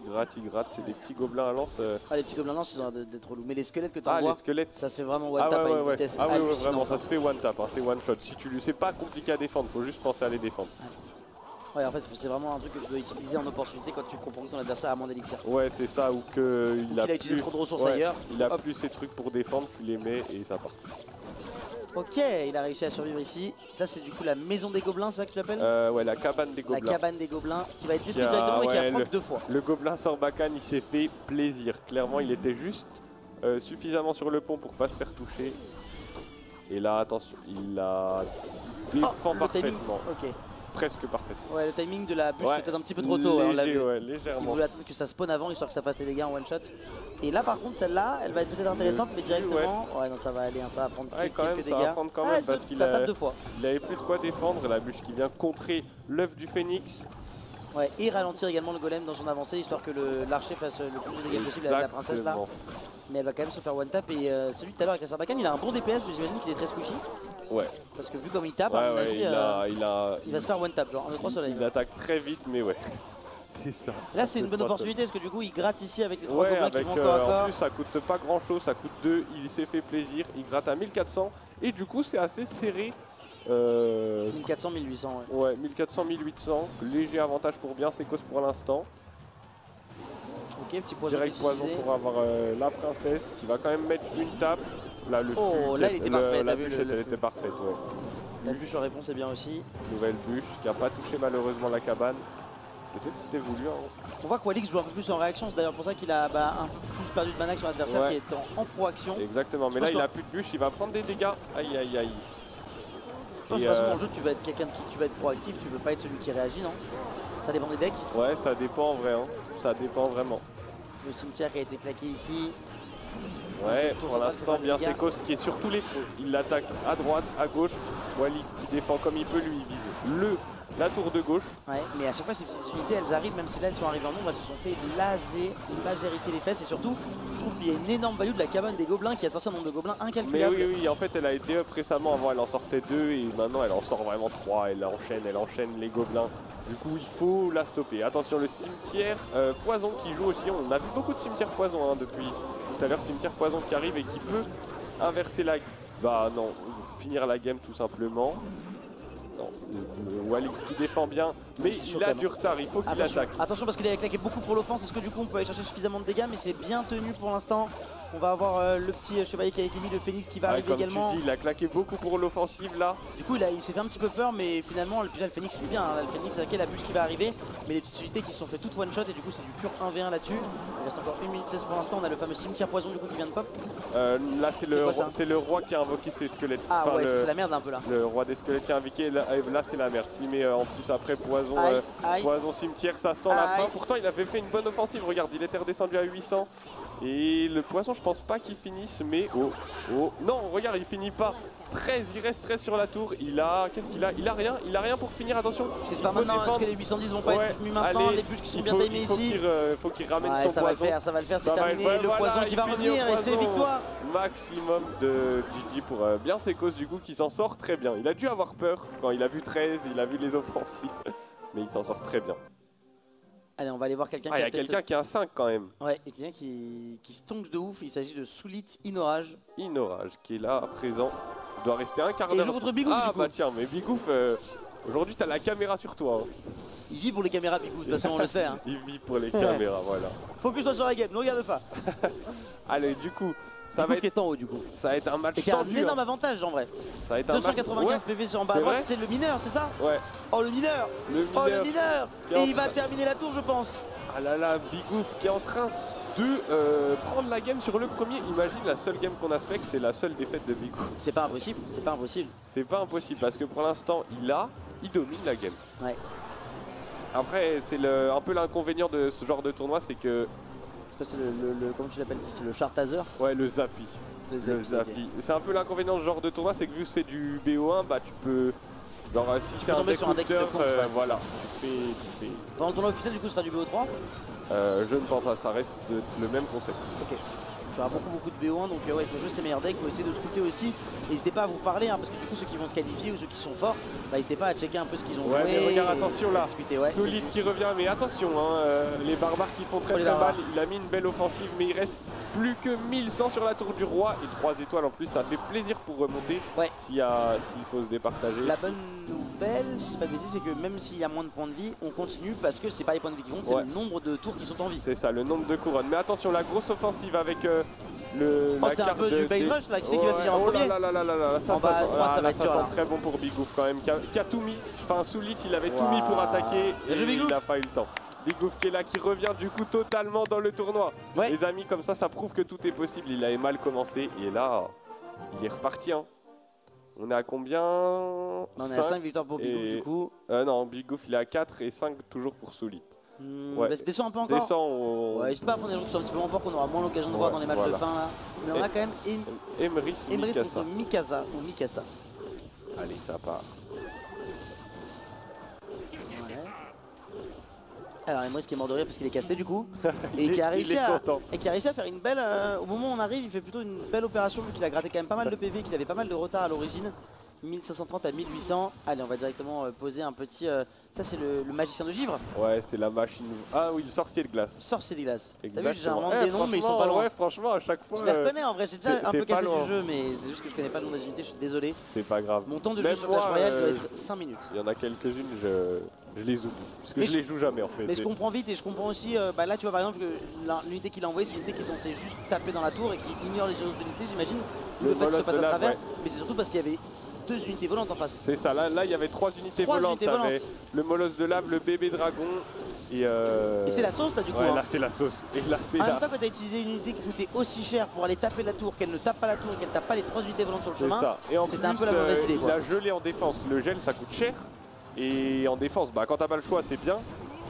C'est des petits gobelins à lance. Ah, les petits gobelins lance, ils ont l'air d'être relous. Mais les squelettes que tu les envoies, squelettes. ça se fait vraiment one tap à une vitesse hallucinante. Vraiment, ça se fait one tap, hein, c'est one shot. Si tu c'est pas compliqué à défendre, faut juste penser à les défendre. Ouais, en fait, c'est vraiment un truc que tu dois utiliser en opportunité quand tu comprends que ton adversaire a moins d'élixir. Ouais, c'est ça, ou qu'il a utilisé trop de ressources ailleurs. Il a plus ses trucs pour défendre, tu les mets et ça part. Ok, il a réussi à survivre ici. Ça, c'est du coup la maison des gobelins, c'est ça que tu l'appelles? Ouais, la cabane des gobelins. La cabane des gobelins qui va être détruite directement et qui va prendre 2 fois. Le gobelin Sarbacane, il s'est fait plaisir. Clairement, il était juste suffisamment sur le pont pour pas se faire toucher. Et là, attention, il la défend parfaitement. Ok. Presque parfaitement. Ouais, le timing de la bûche est peut-être un petit peu trop tôt. Léger, ouais, légèrement. Il voulait attendre que ça spawn avant, histoire que ça fasse les dégâts en one shot. Et là, par contre, celle-là, elle va être peut-être intéressante, mais directement. Ouais, non, ça va aller, hein, ça va prendre quelques dégâts. Ça va prendre quand même parce qu'il tape 2 fois. Il avait plus de quoi défendre. La bûche qui vient contrer l'œuf du phénix. Ouais, et ralentir également le golem dans son avancée, histoire que l'archer fasse le plus de dégâts possible avec la princesse là. Mais elle va quand même se faire one tap. Et celui de tout à l'heure avec la Sarbacane, il a un bon DPS, mais j'imagine qu'il est très squishy. Ouais. Parce que vu comme il tape, à mon avis, il va se faire one tap, genre 1, 2, 3 soleil. Il attaque très vite, mais ouais. C'est ça. Là, c'est une bonne opportunité parce que du coup, il gratte ici avec les 3 gobelins qui vont corps à corps. En plus, ça coûte pas grand chose, ça coûte 2. Il s'est fait plaisir, il gratte à 1400. Et du coup, c'est assez serré. 1400, 1800. Ouais, 1400, 1800. Léger avantage pour bien Sécos pour l'instant. Ok, petit poison. Direct poison pour avoir la princesse qui va quand même mettre une tape. Là, le fût, là, il était parfait. La bûche, elle était parfaite. Ouais. La bûche en réponse est bien aussi. Nouvelle bûche qui n'a pas touché malheureusement la cabane. Peut-être c'était voulu. Hein. On voit que Walix joue un peu plus en réaction. C'est d'ailleurs pour ça qu'il a un peu plus perdu de mana que son adversaire qui est en proaction. Exactement, mais là, il a plus de bûche. Il va prendre des dégâts. Aïe, aïe, aïe. Je pense que de toute façon, dans le jeu, tu vas être quelqu'un qui tu vas être proactif. Tu veux pas être celui qui réagit, non? Ça dépend des decks. Ouais, ça dépend en vrai. Hein. Ça dépend vraiment. Le cimetière qui a été claqué ici. Ouais, pour l'instant, bien Sécos qui est sur tous les fronts. Il l'attaque à droite, à gauche. Walix qui défend comme il peut, lui, il vise la tour de gauche. Ouais, mais à chaque fois, ces petites unités, elles arrivent, même si là, elles sont arrivées en nombre, elles se sont fait laserifier les fesses. Et surtout, je trouve qu'il y a une énorme value de la cabane des gobelins qui a sorti un nombre de gobelins incalculable. Mais oui, en fait, elle a été up récemment. Avant, elle en sortait 2 et maintenant, elle en sort vraiment 3. Elle enchaîne les gobelins. Du coup, il faut la stopper. Attention, le cimetière poison qui joue aussi. On a vu beaucoup de cimetières poison hein, depuis tout à l'heure. Cimetière poison qui arrive et qui peut inverser la... Bah non, finir la game tout simplement. Non, Walix qui défend bien, mais il a du retard, il faut qu'il attaque. Attention parce qu'il a claqué beaucoup pour l'offense, est-ce que du coup on peut aller chercher suffisamment de dégâts, mais c'est bien tenu pour l'instant. On va avoir le petit chevalier qui a été mis, le phénix qui va arriver également. Comme tu dis, il a claqué beaucoup pour l'offensive là. Du coup il s'est fait un petit peu peur, mais finalement le phénix il est bien, hein. Le phénix avec la bûche qui va arriver, mais les petites unités qui se sont fait toutes one shot et du coup c'est du pur 1v1 là-dessus. Il reste encore 1 minute 16 pour l'instant, on a le fameux cimetière poison du coup qui vient de pop. Là c'est le roi qui a invoqué ses squelettes. Ah enfin, ouais, c'est la merde un peu là. Le roi des squelettes qui a invoqué, là c'est la merde. Il met en plus après poison, poison cimetière, ça sent la fin. Pourtant il avait fait une bonne offensive, regarde, il était redescendu à 800. Et le poison je pense pas qu'il finisse, mais non, regarde, il finit pas. 13, il reste 13 sur la tour. Qu'est-ce qu'il a? Il a rien pour finir, attention. Parce que c'est pas maintenant, parce que les 810 vont pas être mis maintenant, les bûches qui sont bien timées ici. Il faut qu'il ramène son poison. Ça va le faire, c'est terminé. Le poison qui va revenir et c'est victoire. Maximum de GG pour bien Sécos du coup qui s'en sort très bien. Il a dû avoir peur quand il a vu 13, il a vu les offensives, mais il s'en sort très bien. Allez, on va aller voir quelqu'un qui a quelqu'un qui a un 5 quand même. Ouais, et quelqu'un qui stonks de ouf. Il s'agit de Soulit Inorage. Inorage qui est là à présent. Il doit rester un quart d'heure. Et contre Bigouf. Ah bah tiens, mais Bigouf, aujourd'hui t'as la caméra sur toi. Hein. Il vit pour les caméras Bigouf, de toute façon on le sait. Hein. Il vit pour les caméras, voilà. Focus-toi sur la game, ne regarde pas. Allez, du coup, ça va être... qui est en haut du coup. Ça va être un match tendu. Et qui a un énorme hein. avantage en vrai. Ça va être 295 PV sur en bas à droite, c'est le mineur, c'est ça? Ouais. Oh le mineur. Oh le mineur. Et il va terminer la tour je pense. Ah là là, Bigouf qui est en train de prendre la game sur le premier. Imagine la seule game qu'on a spec, c'est la seule défaite de Bigouf. C'est pas impossible, c'est pas impossible. C'est pas impossible parce que pour l'instant il domine la game. Ouais. Après c'est un peu l'inconvénient de ce genre de tournoi, c'est que... Parce que c'est comment tu l'appelles? C'est le Chartazer? Ouais, le Zappy. Le Zappy. Okay. C'est un peu l'inconvénient de ce genre de tournoi, c'est que vu que c'est du BO1, bah tu peux... Genre si c'est un deck voilà, tu fais... Dans le tournoi officiel du coup ce sera du BO3? Je ne pense pas, ça reste le même concept. Ok. Il y aura beaucoup de BO1, donc ouais, il faut jouer ses meilleurs decks, il faut essayer de scouter aussi. N'hésitez pas à vous parler, hein, parce que du coup ceux qui vont se qualifier ou ceux qui sont forts, bah, n'hésitez pas à checker un peu ce qu'ils ont joué. Mais regarde, attention là, ouais, Solide qui revient, mais attention, hein, les barbares qui font très mal, il a mis une belle offensive, mais il reste plus que 1100 sur la tour du roi, et 3 étoiles en plus, ça fait plaisir pour remonter s'il faut se départager. La bonne nouvelle, si je dis pas de bêtises, c'est que même s'il y a moins de points de vie, on continue, parce que c'est pas les points de vie qui comptent, c'est le nombre de tours qui sont en vie. C'est ça, le nombre de couronnes. Mais attention, la grosse offensive avec c'est un peu du base rush là, qui c'est qui va finir en premier? Ça sent très bon pour Big Goof quand même, qui a tout mis. Enfin, Soulit, il avait tout mis pour attaquer et il n'a pas eu le temps. Big Goof qui est là, qui revient du coup totalement dans le tournoi. Les amis, comme ça prouve que tout est possible. Il avait mal commencé et là, il est reparti. Hein. On est à combien? On est à 5 victoires pour Big Goof du coup. Non, Big Goof il est à 4 et 5 toujours pour Soulit. Bah, descend un peu encore. N'hésite pas à prendre des gens qui sont un petit peu moins forts, qu'on aura moins l'occasion de voir dans les matchs de fin là. Mais on a quand même Emrys contre Mikasa ou Mikasa. Allez, ça part. Alors Emrys qui est mort de rire parce qu'il est casté du coup. Et qui a réussi à faire une belle. Au moment où on arrive, il fait plutôt une belle opération vu qu'il a gratté quand même pas mal de PV, qu'il avait pas mal de retard à l'origine. 1530 à 1800. Allez, on va directement poser un petit. Ça, c'est le magicien de givre. Ouais, c'est la machine. Ah oui, le sorcier de glace. Sorcier de glace. T'as vu, j'ai inventé des noms, mais ils sont pas loin. Ouais, franchement, à chaque fois. Je les reconnais en vrai, j'ai déjà un peu cassé du jeu, mais c'est juste que je connais pas le nom des unités, je suis désolé. C'est pas grave. Mon temps de jeu sur Clash Royale doit être 5 minutes. Il y en a quelques-unes, je les oublie. Parce que je les joue jamais en fait. Mais je comprends vite et je comprends aussi. Bah là, tu vois, par exemple, que l'unité qu'il a envoyée, c'est une unité qui est censée juste taper dans la tour et qui ignore les autres unités, j'imagine. Le fait que ça passe à travers. Mais c'est surtout parce qu'il y avait 2 unités volantes en face. C'est ça, là il y avait 3 unités volantes. Le molosse de lave, le bébé dragon et c'est la sauce là du coup. Ouais, là c'est la sauce. Et là c'est en même temps, quand tu as utilisé une unité qui coûtait aussi cher pour aller taper la tour, qu'elle ne tape pas la tour et qu'elle tape pas les 3 unités volantes sur le chemin, c'était un peu la mauvaise idée. Il a gelé en défense. Le gel ça coûte cher. Et en défense, bah, quand t'as pas le choix c'est bien.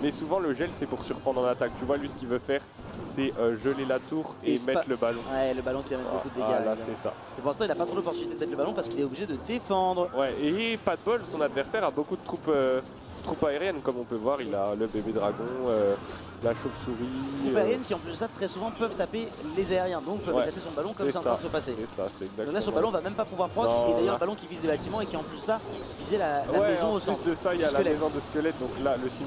Mais souvent le gel c'est pour surprendre en attaque. Tu vois lui ce qu'il veut faire c'est geler la tour et mettre le ballon. Ouais, le ballon qui va mettre beaucoup de dégâts. Là c'est ça. Et pour l'instant il n'a pas trop l'opportunité de mettre le ballon parce qu'il est obligé de défendre. Ouais, et pas de bol, son adversaire a beaucoup de troupes aériennes comme on peut voir. Il a le bébé dragon, la chauve-souris. Les troupes aériennes qui en plus de ça très souvent peuvent taper les aériens, donc peuvent éclater son ballon comme c'est en train de se passer. C'est ça, c'est exactement. Donc là son ballon va même pas pouvoir proc, et d'ailleurs le ballon qui vise des bâtiments et qui en plus ça visait la maison au centre. En plus de ça il y a la maison de squelette, donc là le signe.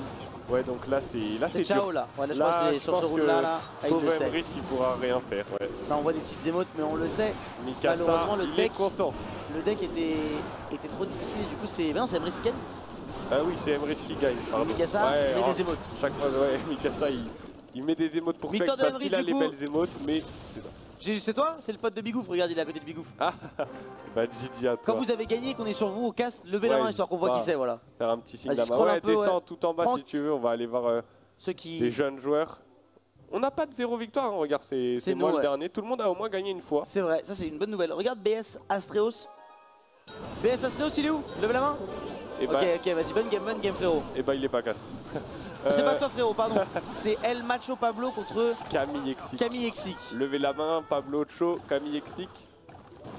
Ouais, donc là c'est ciao là. Ouais, là je crois que c'est sur ce round là, il le sait. Il pourra rien faire. Ouais. Ça envoie des petites émotes mais on le sait. Mikasa, malheureusement le deck est content. Le deck était trop difficile et du coup c'est Emrys qui gagne. Ah oui, c'est Emrys qui gagne, pardon. Mikasa met des émotes. Chaque fois Mikasa il met des émotes pour Flex parce qu'il a les belles émotes, mais c'est ça. C'est toi? C'est le pote de Big Goof, regarde il est à côté de Big Goof. Ah bah Gigi à toi. Quand vous avez gagné, qu'on est sur vous au cast, levez la main histoire qu'on voit qui c'est, voilà. Faire un petit signe de la main. Ouais, descends tout en bas si tu veux, on va aller voir des jeunes joueurs. On n'a pas de 0 victoire, hein. Regarde, c'est moi le dernier. Tout le monde a au moins gagné une fois. C'est vrai, ça c'est une bonne nouvelle. Regarde BS Astreos. BS Astreos, il est où? Levez la main. Ok, vas-y, bonne game frérot. Et bah il est pas cassé. C'est pas toi frérot, pardon. C'est El Macho Pablo contre Camille Exic. Levez la main, Pablo Cho, Camille Exic.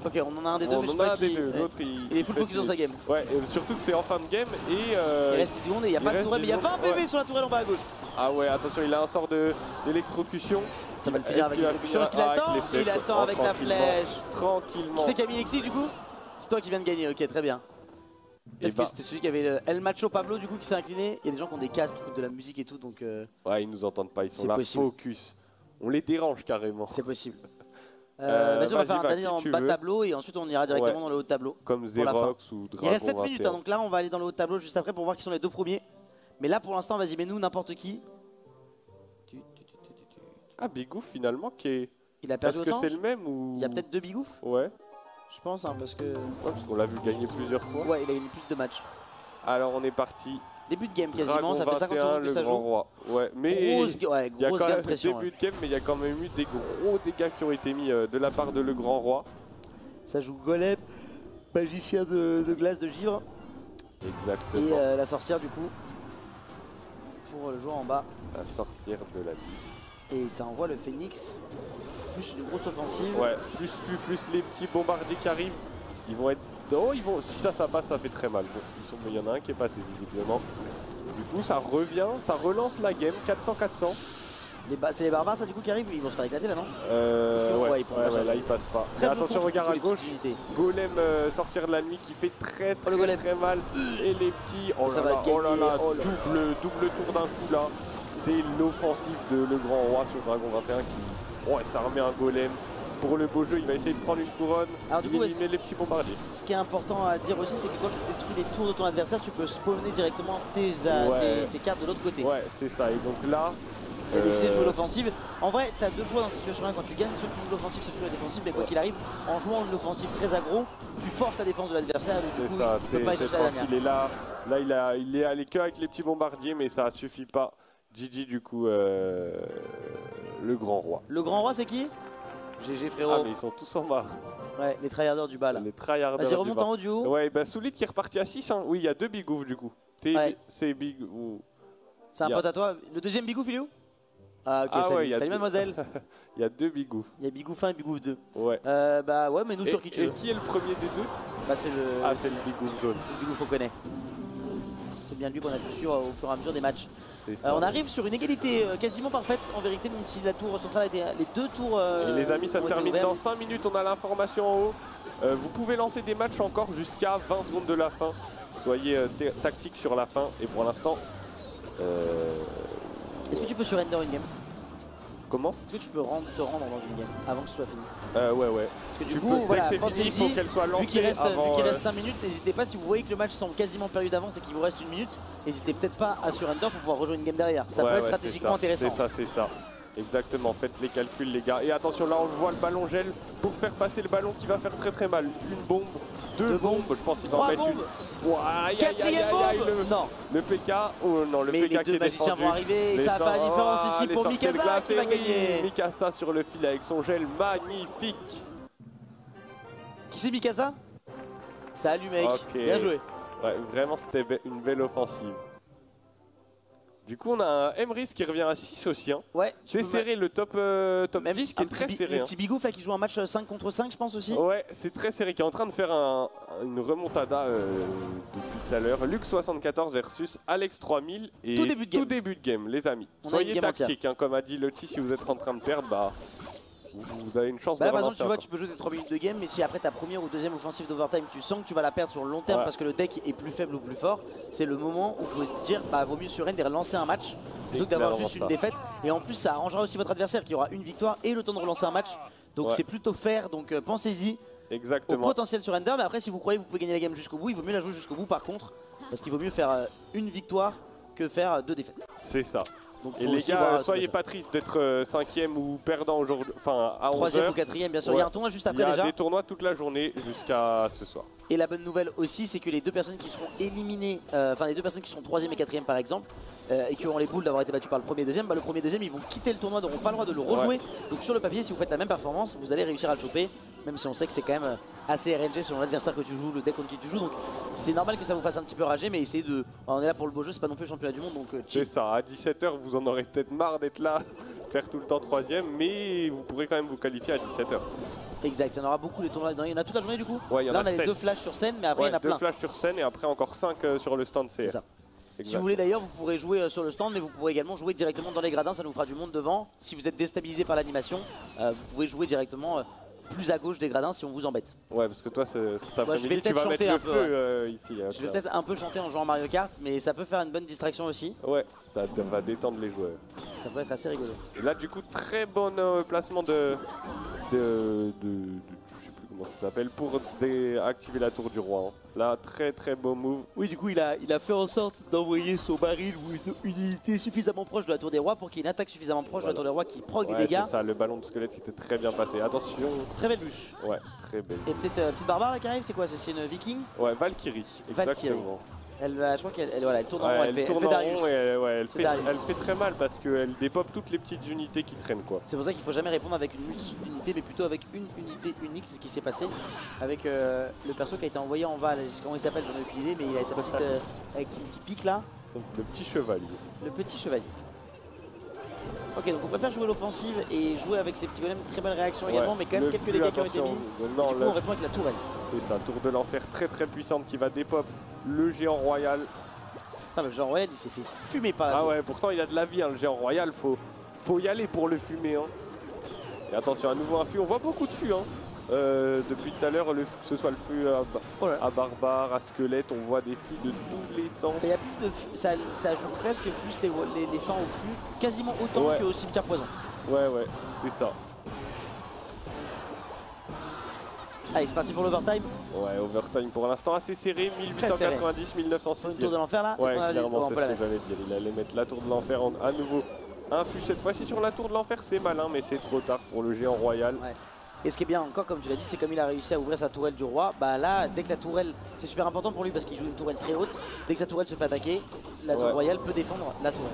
Ok, on en a un des deux, mais je sais pas qui... L'autre il est full focus sur sa game. Ouais, surtout que c'est en fin de game et... il reste 10 secondes et il n'y a pas de tourelle, mais il y a 20 PV sur la tourelle en bas à gauche. Ah ouais, attention, il a un sort d'électrocution. Ça va le finir avec l'électrocution. Est-ce qu'il a le temps? Il a le temps avec la flèche. Tranquillement. Qui c'est Camille Exic du coup? C'est toi qui viens de gagner, ok, très bien. Peut-être que c'était celui qui avait le El Macho Pablo du coup qui s'est incliné. Il y a des gens qui ont des casques, qui écoutent de la musique et tout, donc... Ouais, ils nous entendent pas, ils sont là focus. On les dérange carrément. C'est possible. Vas-y, on va faire un dernier en bas de tableau et ensuite on ira directement dans le haut de tableau. Comme Xerox ou Dragon. Il reste 7 minutes, hein, donc là on va aller dans le haut de tableau juste après pour voir qui sont les 2 premiers. Mais là pour l'instant, vas-y, mets-nous n'importe qui. Ah, Big Goof finalement qui est... Il a perdu autant. Parce que c'est le même ou... Il y a peut-être 2 Big Goof. Ouais. Je pense, hein, parce que... Ouais, parce qu'on l'a vu gagner plusieurs fois. Ouais, il a eu plus de matchs. Alors on est parti. Début de game quasiment, ça fait 50 secondes que ça joue. Roi. Ouais, mais grosse gamme de pression. Début de game, mais il y a quand même eu des gros dégâts qui ont été mis de la part de Le Grand Roi. Ça joue Golem, magicien de glace de givre. Exactement. Et la sorcière du coup, pour le joueur en bas. La sorcière de la vie. Et ça envoie le Phoenix, plus une grosse offensive. Ouais, plus les petits bombardiers qui arrivent. Ils vont être... Oh, si ça passe, ça fait très mal. Bon, il y en a un qui est passé visiblement. Du coup, ça revient, ça relance la game, 400-400. C'est les barbares ça du coup qui arrivent, ils vont se faire éclater là non? Ouais, là ils passent pas. Mais attention, regarde à gauche, Golem sorcière de la nuit qui fait très mal. Et les petits, oh là là, double tour d'un coup là. C'est l'offensive de le grand roi sur Dragon 21 qui, ouais, ça remet un Golem. Pour le beau jeu, il va essayer de prendre une couronne, éliminer les petits bombardiers. Ce qui est important à dire aussi, c'est que quand tu détruis les tours de ton adversaire, tu peux spawner directement tes cartes de l'autre côté. Ouais, c'est ça. Et donc là, tu as décidé de jouer l'offensive. En vrai, tu as deux choix dans cette situation-là quand tu gagnes. Soit tu joues l'offensive, soit tu joues la défensive. Mais quoi qu'il arrive, en jouant une offensive très aggro, tu forces ta défense de l'adversaire. Du coup, il peut pas y chercher la dernière. Il est là, il est allé que avec les petits bombardiers, mais ça suffit pas. GG du coup, le grand roi. Le grand roi, c'est qui? GG frérot. Ah mais ils sont tous en bas. Ouais, les tryharders du bas là. Les tryharders du bas. Vas-y, remonte en haut du haut. Ouais, bah Soulid qui est reparti à 6. Hein. Oui, il y a 2 bigoufs du coup. C'est big. C'est un pote à toi. Le deuxième bigouf, il est où? Ah ok, salut mademoiselle. Il y a 2 bigoufs. Il y a bigouf 1 et bigouf 2. Ouais. Bah ouais, mais nous sur qui tu veux. Et qui est le premier des deux? Bah c'est le... Ah c'est le bigouf jaune. C'est le bigouf qu'on connaît. C'est bien lui qu'on a vu sur au fur et à mesure des matchs. On arrive sur une égalité quasiment parfaite en vérité, même si la tour centrale a été les deux tours. Et les amis, ça se termine dans 5 minutes, on a l'information en haut. Vous pouvez lancer des matchs encore jusqu'à 20 secondes de la fin. Soyez tactique sur la fin et pour l'instant... Est-ce que tu peux surrender une game? Comment? Est-ce que tu peux te rendre dans une game avant que ce soit fini? Ouais. Parce que du coup, voilà, dès que c'est fini, il faut qu'elle soit lancée. Vu qu'il reste 5 minutes, n'hésitez pas, si vous voyez que le match semble quasiment perdu d'avance et qu'il vous reste 1 minute, n'hésitez peut-être pas à surrender pour pouvoir rejoindre une game derrière. Ça peut être stratégiquement intéressant. C'est ça. Exactement, faites les calculs les gars. Et attention, là on voit le ballon gel pour faire passer le ballon qui va faire très mal. Une bombe, deux bombes, je pense qu'il va en mettre une. Quatrième bombe. Non. Le PK, oh non, le mais PK les deux magiciens vont arriver et ça va faire la différence ici pour Mikasa qui va gagner. Mikasa sur le fil avec son gel magnifique. Qui c'est Mikasa? Salut mec, bien joué. Ouais, vraiment c'était une belle offensive. Du coup, on a un Emrys qui revient à 6 aussi. Hein. Ouais, c'est serré, le top 10 qui est très serré. Le petit Bigouf là qui joue un match 5 contre 5, je pense aussi. Ouais, c'est très serré, qui est en train de faire une remontada depuis tout à l'heure. Lux74 versus Alex 3000. Et tout début de game, les amis. Soyez tactiques, hein, comme a dit Lottie, si vous êtes en train de perdre, bah, vous avez une chance de par exemple, tu vois, tu peux jouer des 3 minutes de game, mais si après ta première ou deuxième offensive d'overtime, tu sens que tu vas la perdre sur le long terme parce que le deck est plus faible ou plus fort, c'est le moment où il faut se dire, bah vaut mieux surrender et relancer un match plutôt que d'avoir juste une défaite. Et en plus, ça arrangera aussi votre adversaire qui aura une victoire et le temps de relancer un match. Donc c'est plutôt fair, donc pensez-y. Exactement. Au potentiel surrender, mais après, si vous croyez que vous pouvez gagner la game jusqu'au bout, il vaut mieux la jouer jusqu'au bout par contre, parce qu'il vaut mieux faire une victoire que faire 2 défaites. C'est ça. Donc, et les gars, soyez pas tristes d'être 5e ou perdant aujourd'hui, enfin à 11h. 3e ou 4e, bien sûr. Il y a un tournoi juste après déjà. Il y a des tournois toute la journée jusqu'à ce soir. Et la bonne nouvelle aussi, c'est que les deux personnes qui seront éliminées, enfin les deux personnes qui seront 3e et 4e par exemple, et qui auront les boules d'avoir été battues par le premier et deuxième, bah, le premier et deuxième ils vont quitter le tournoi, n'auront pas le droit de le rejouer. Donc sur le papier, si vous faites la même performance, vous allez réussir à le choper, même si on sait que c'est quand même assez RNG selon l'adversaire que tu joues, le deck contre qui tu joues. Donc c'est normal que ça vous fasse un petit peu rager, mais essayez de... On est là pour le beau jeu, c'est pas non plus le championnat du monde. Donc c'est ça, à 17h vous en aurez peut-être marre d'être là, faire tout le temps 3e, mais vous pourrez quand même vous qualifier à 17h. Exact, il y en aura beaucoup de tournois. Il y en a toute la journée du coup. Ouais, là on a les 2 flashs sur scène, mais après il y en a plein. 2 flashs sur scène et après encore 5 sur le stand CR. C'est ça. Si vous voulez d'ailleurs, vous pourrez jouer sur le stand, mais vous pourrez également jouer directement dans les gradins, ça nous fera du monde devant. Si vous êtes déstabilisé par l'animation, vous pouvez jouer directement plus à gauche des gradins si on vous embête. Ouais, parce que toi, cet après-midi, tu vas mettre le feu ici. Je vais peut-être un peu chanter en jouant Mario Kart, mais ça peut faire une bonne distraction aussi. Ouais, ça va détendre les joueurs. Ça peut être assez rigolo. Et là, du coup, très bon placement de je sais plus comment ça s'appelle, pour activer la tour du roi. Hein. Là, très beau move. Oui, du coup, il a fait en sorte d'envoyer son baril ou une unité suffisamment proche de la tour des rois pour qu'il y ait une attaque suffisamment proche de la tour des rois qui proc des dégâts. C'est ça, le ballon de squelette qui était très bien passé. Attention. Très belle bûche. Ouais, très belle. Et peut-être petite barbare là qui arrive, c'est quoi? C'est une viking? Ouais, Valkyrie, exactement. Je crois qu'elle tourne en rond, elle fait Darius. Elle fait très mal parce qu'elle dépop toutes les petites unités qui traînent quoi. C'est pour ça qu'il faut jamais répondre avec une multi-unité mais plutôt avec une unité unique, c'est ce qui s'est passé avec le perso qui a été envoyé en Val. Comment il s'appelle, j'en ai aucune idée, mais il a sa petite avec son petit pic là. Le petit chevalier. Le petit chevalier. Ok, donc on préfère jouer l'offensive et jouer avec ces petits golems, très belle réaction également, mais quand même quelques dégâts qui ont été mis. Du coup, on répond avec la tourelle. C'est ça, tour de l'enfer très puissante qui va dépop le géant royal. Putain, le géant royal il s'est fait fumer par la tour. Ouais, pourtant il a de la vie, hein, le géant royal, faut faut y aller pour le fumer. Hein. Et attention, à nouveau un fût. On voit beaucoup de fûts. Hein. Depuis tout à l'heure, que ce soit le fût à barbare, à squelette, on voit des fûts de tous les sens. Il y a plus de ça joue presque plus les fins au fût, quasiment autant qu'au cimetière poison. Ouais, c'est ça. Allez, c'est parti pour l'overtime. Ouais, overtime pour l'instant assez serré, 1890, 1906. Une tour de l'enfer là. Ouais, clairement, c'est ce que j'allais dire. Il allait mettre la tour de l'enfer à nouveau. Un fût cette fois-ci sur la tour de l'enfer, c'est malin, mais c'est trop tard pour le géant royal. Ouais. Et ce qui est bien encore, comme tu l'as dit, c'est comme il a réussi à ouvrir sa tourelle du roi, bah là, dès que la tourelle, c'est super important pour lui parce qu'il joue une tourelle très haute, dès que sa tourelle se fait attaquer, la tour royale peut défendre la tourelle.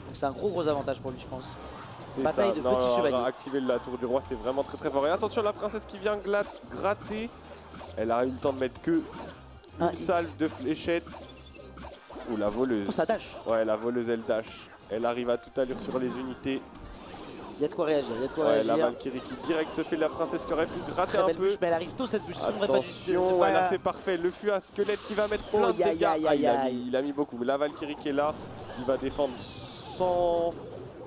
Donc c'est un gros avantage pour lui, je pense. Bataille de petits chevaliers. Activer la tour du roi, c'est vraiment très fort. Et attention, la princesse qui vient gratter, elle a eu le temps de mettre que une salve de fléchettes. Ou la voleuse. Oh, ça dash. Ouais, la voleuse, elle dash. Elle arrive à toute allure sur les unités. Il y a de quoi réagir, La Valkyrie qui direct se fait la princesse qui aurait pu gratter un peu. Bûche, mais elle arrive tôt cette bûche. Attention, là c'est parfait. Le fût à squelette qui va mettre plein de dégâts. Il a mis beaucoup. La Valkyrie qui est là, il va défendre sans...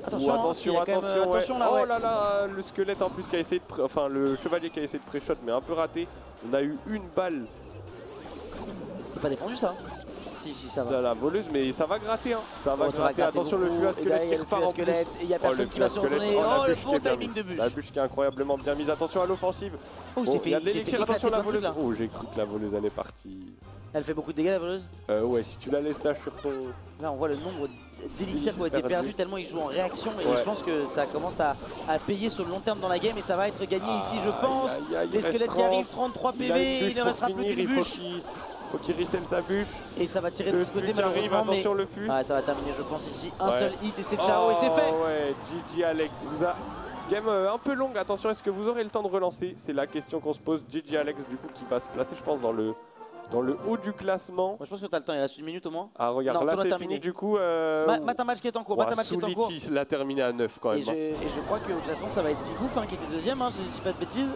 Attention, là, oh là là, le squelette en plus qui a essayé de... Enfin, le chevalier qui a essayé de pré-shot mais un peu raté. On a eu une balle. C'est pas défendu ça. Si, ça va. C'est la voleuse, mais ça va gratter. Hein. Ça va gratter. Attention, le fût à squelette qui repart en plus. Et il n'y a personne qui va se retourner. Oh, le bon timing de bûche. La bûche qui est incroyablement bien mise. Attention à l'offensive. Oh, il s'est fait attention la voleuse. Oh, j'ai cru que la voleuse elle est partie. Elle fait beaucoup de dégâts la voleuse. Ouais, si tu la laisses dash sur ton... Là, on voit le nombre d'élixirs qui ont été perdus tellement ils jouent en réaction. Et je pense que ça commence à payer sur le long terme dans la game. Et ça va être gagné ici, je pense. Les squelettes qui arrivent, 33 PV. Il ne restera plus qu'une bûche. Faut qu'il recèle sa bûche. Et ça va tirer de l'autre côté malheureusement. Attention le fût. Ça va terminer je pense ici. Un seul hit et c'est ciao et c'est fait. Ouais, GG Alex. Vous a... Game un peu longue. Attention, est-ce que vous aurez le temps de relancer? C'est la question qu'on se pose. GG Alex du coup qui va se placer je pense dans le haut du classement. Moi je pense que tu as le temps, il reste une minute au moins. Ah regarde, là c'est fini du coup. Mate un match qui est en cours. Soulity l'a terminé à 9 quand même. Et je crois qu'au classement ça va être Bigouf qui était deuxième, si je dis pas de bêtises.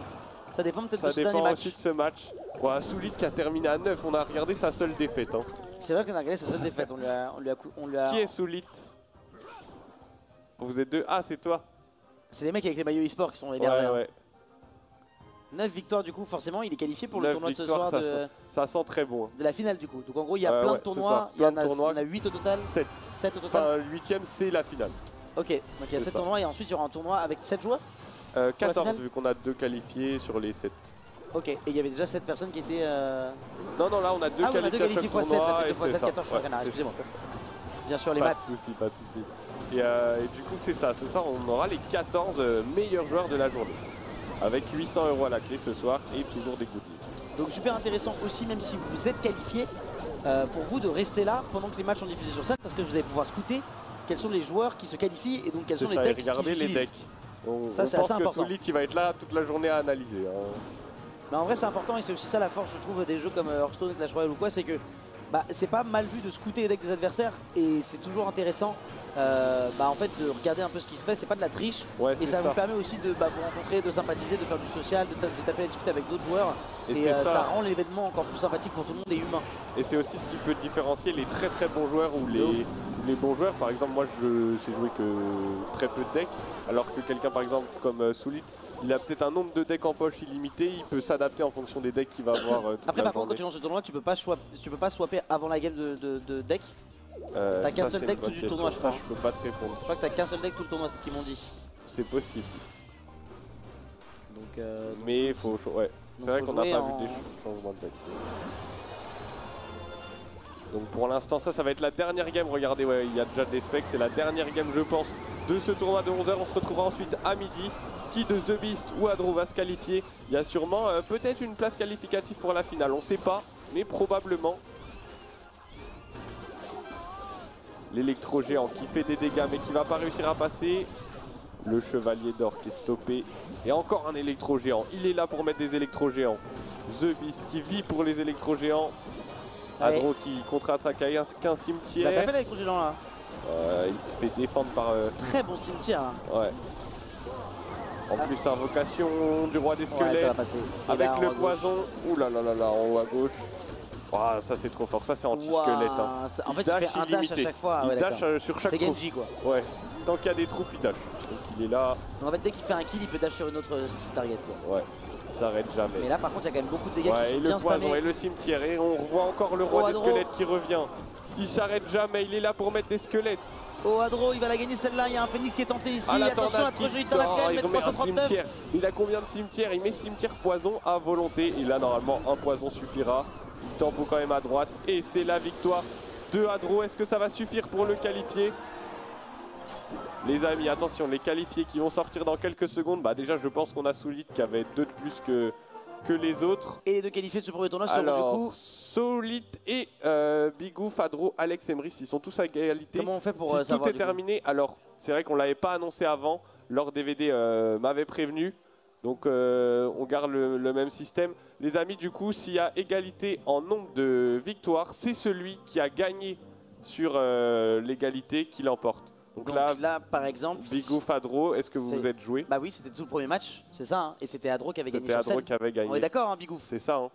Ça dépend peut-être de ce dernier match. Ça dépend aussi de ce match. Ouais, Soulity qui a terminé à 9, on a regardé sa seule défaite. Hein. C'est vrai qu'on a regardé sa seule défaite, on lui a... Qui est Soulity? Vous êtes deux? Ah c'est toi. C'est les mecs avec les maillots e-sport qui sont les derniers. Ouais. 9 victoires du coup, forcément il est qualifié pour le tournoi de ce soir ça sent très bon. De la finale du coup. Donc en gros il y a plein de tournois, il y en a 8 au total. 7 au total. Enfin 8ème c'est la finale. Ok, donc il y a 7 tournois et ensuite il y aura un tournoi avec 7 joueurs 14 vu qu'on a 2 qualifiés sur les 7. Ok, et il y avait déjà 7 personnes qui étaient... Non, là on a 2 qualifiés x 7, ça fait 2 x 7, 14 choix canard, excusez-moi. Bien sûr les maths. Pas de soucis. Et du coup c'est ça, ce soir on aura les 14 meilleurs joueurs de la journée. Avec 800 € à la clé ce soir et toujours des goodies. Donc super intéressant aussi, même si vous êtes qualifié, pour vous de rester là pendant que les matchs sont diffusés sur scène, parce que vous allez pouvoir scouter quels sont les joueurs qui se qualifient et donc quels sont les decks qu'ils utilisent. Ça c'est assez important. Soulity va être là toute la journée à analyser. Hein. Mais en vrai c'est important et c'est aussi ça la force je trouve des jeux comme Hearthstone et Clash Royale ou quoi, c'est que c'est pas mal vu de scouter les decks des adversaires et c'est toujours intéressant en fait de regarder un peu ce qui se fait, c'est pas de la triche et ça vous permet aussi de vous rencontrer, de sympathiser, de faire du social, de taper à discuter avec d'autres joueurs et ça rend l'événement encore plus sympathique pour tout le monde et humain. Et c'est aussi ce qui peut différencier les très bons joueurs ou les bons joueurs. Par exemple moi je sais jouer que très peu de decks alors que quelqu'un par exemple comme Soulity, il a peut-être un nombre de decks en poche illimité, il peut s'adapter en fonction des decks qu'il va avoir. Après par contre quand tu lances le tournoi tu peux pas swapper avant la game de deck. T'as qu'un seul deck tout du tournoi je crois. Je peux pas te répondre. Je crois que t'as qu'un seul deck tout le tournoi, c'est ce qu'ils m'ont dit. C'est possible. Donc, mais il faut... Ouais. C'est vrai qu'on n'a pas vu des changements de deck. Donc pour l'instant ça va être la dernière game. Regardez, il y a déjà des specs. C'est la dernière game je pense de ce tournoi de 11h. On se retrouvera ensuite à midi. Qui de The Beast ou Adro va se qualifier? Il y a sûrement peut-être une place qualificative pour la finale. On ne sait pas, mais probablement. L'électro-géant qui fait des dégâts mais qui va pas réussir à passer. Le chevalier d'or qui est stoppé. Et encore un électro-géant. Il est là pour mettre des électro-géants. The Beast qui vit pour les électro-géants. Adro qui contre-attaque avec un cimetière. Il a tapé l'électro-géant là. Il se fait défendre par... Très bon cimetière. Hein. Ouais. En plus invocation du roi des squelettes. Ça va passer. Avec le poison. Ouh là là là là, en haut à gauche. Oh, ça c'est trop fort, ça c'est anti-squelette. Hein. En fait il fait un dash à chaque fois. Il dash sur chaque C'est Genji quoi. Ouais. Tant qu'il y a des troupes, il dash. Donc il est là. Donc en fait, dès qu'il fait un kill, il peut dash sur une autre target, quoi. Ouais, il s'arrête jamais. Mais là, par contre, il y a quand même beaucoup de dégâts qui Et sont le bien poison spammés. et le cimetière. Et on revoit encore le roi des Adro. squelettes qui revient. Il s'arrête jamais, il est là pour mettre des squelettes. Oh, Adro, il va la gagner celle-là. Il y a un phoenix qui est tenté ici. Ah, la Attention, la tornade tragédie qui dans la tord, tête, il mais remet un 339. cimetière. Il a combien de cimetières? Il met cimetière poison à volonté. Et là, normalement, un poison suffira. Il tempo quand même à droite. Et c'est la victoire de Adro. Est-ce que ça va suffire pour le qualifier? Les amis, attention, les qualifiés qui vont sortir dans quelques secondes. Bah déjà, je pense qu'on a Solid qui avait 2 de plus que les autres. Et de qualifier de ce premier tournoi, Alors, du coup. Solid et Bigouf, Adro, Alex et Emrys, ils sont tous à égalité. Comment on fait pour si savoir, tout est du coup terminé, alors c'est vrai qu'on ne l'avait pas annoncé avant. Leur DVD m'avait prévenu. Donc on garde le même système. Les amis, du coup, s'il y a égalité en nombre de victoires, c'est celui qui a gagné sur l'égalité qui l'emporte. Donc là, par exemple, Bigouf, Adro, est-ce que vous vous êtes joué? Bah oui, c'était tout le premier match, c'est ça, hein. Et c'était Adro qui avait gagné C'était sur Adro scène. qui avait gagné. On est d'accord, hein, Bigouf? C'est ça, hein.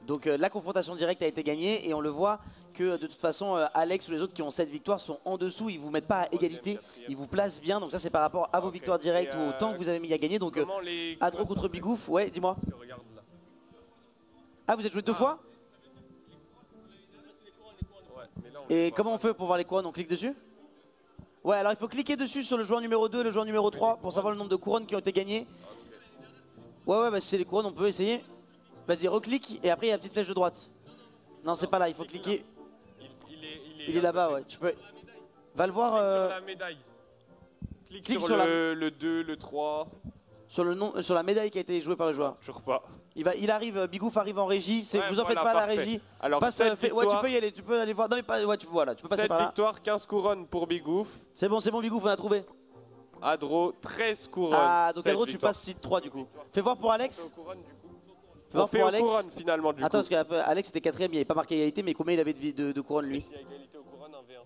Donc la confrontation directe a été gagnée et on le voit que de toute façon Alex ou les autres qui ont 7 victoires sont en dessous, ils vous mettent pas à égalité, ils vous placent bien, donc ça c'est par rapport à vos victoires directes ou au temps que vous avez mis à gagner. Donc Adro contre Bigouf, ouais, dis-moi. Ah, vous êtes joué 2 fois? Et comment on fait pour voir les couronnes? On clique dessus? Ouais, alors il faut cliquer dessus sur le joueur numéro 2 et le joueur numéro 3 pour savoir le nombre de couronnes qui ont été gagnées. Ouais, bah si c'est les couronnes, on peut essayer. Vas-y, reclique et après il y a la petite flèche de droite. Non, c'est pas là, il faut cliquer. Il est là-bas, ouais. Tu peux. Va le voir. Sur la médaille. Clique sur le 2, le 3. Sur le nom, sur la médaille qui a été jouée par le joueur. Toujours pas. Il arrive, Bigouf arrive en régie. Ouais, vous en faites pas parfait. la régie. Alors, Passe, ouais, tu peux y aller, tu peux aller voir. Non mais pas, ouais, tu peux passer 7 par là. victoires, 15 couronnes pour Bigouf. C'est bon, Bigouf, on a trouvé. Adro, 13 couronnes. Ah, donc Adro, tu victoires. passes site 3 du coup. Fais voir pour Alex. On fait aux couronnes finalement du coup. Attends, parce qu'Alex était 4ème, il n'y avait pas marqué égalité, mais combien il avait de couronnes lui? S'il y a égalité aux couronnes, 1v1.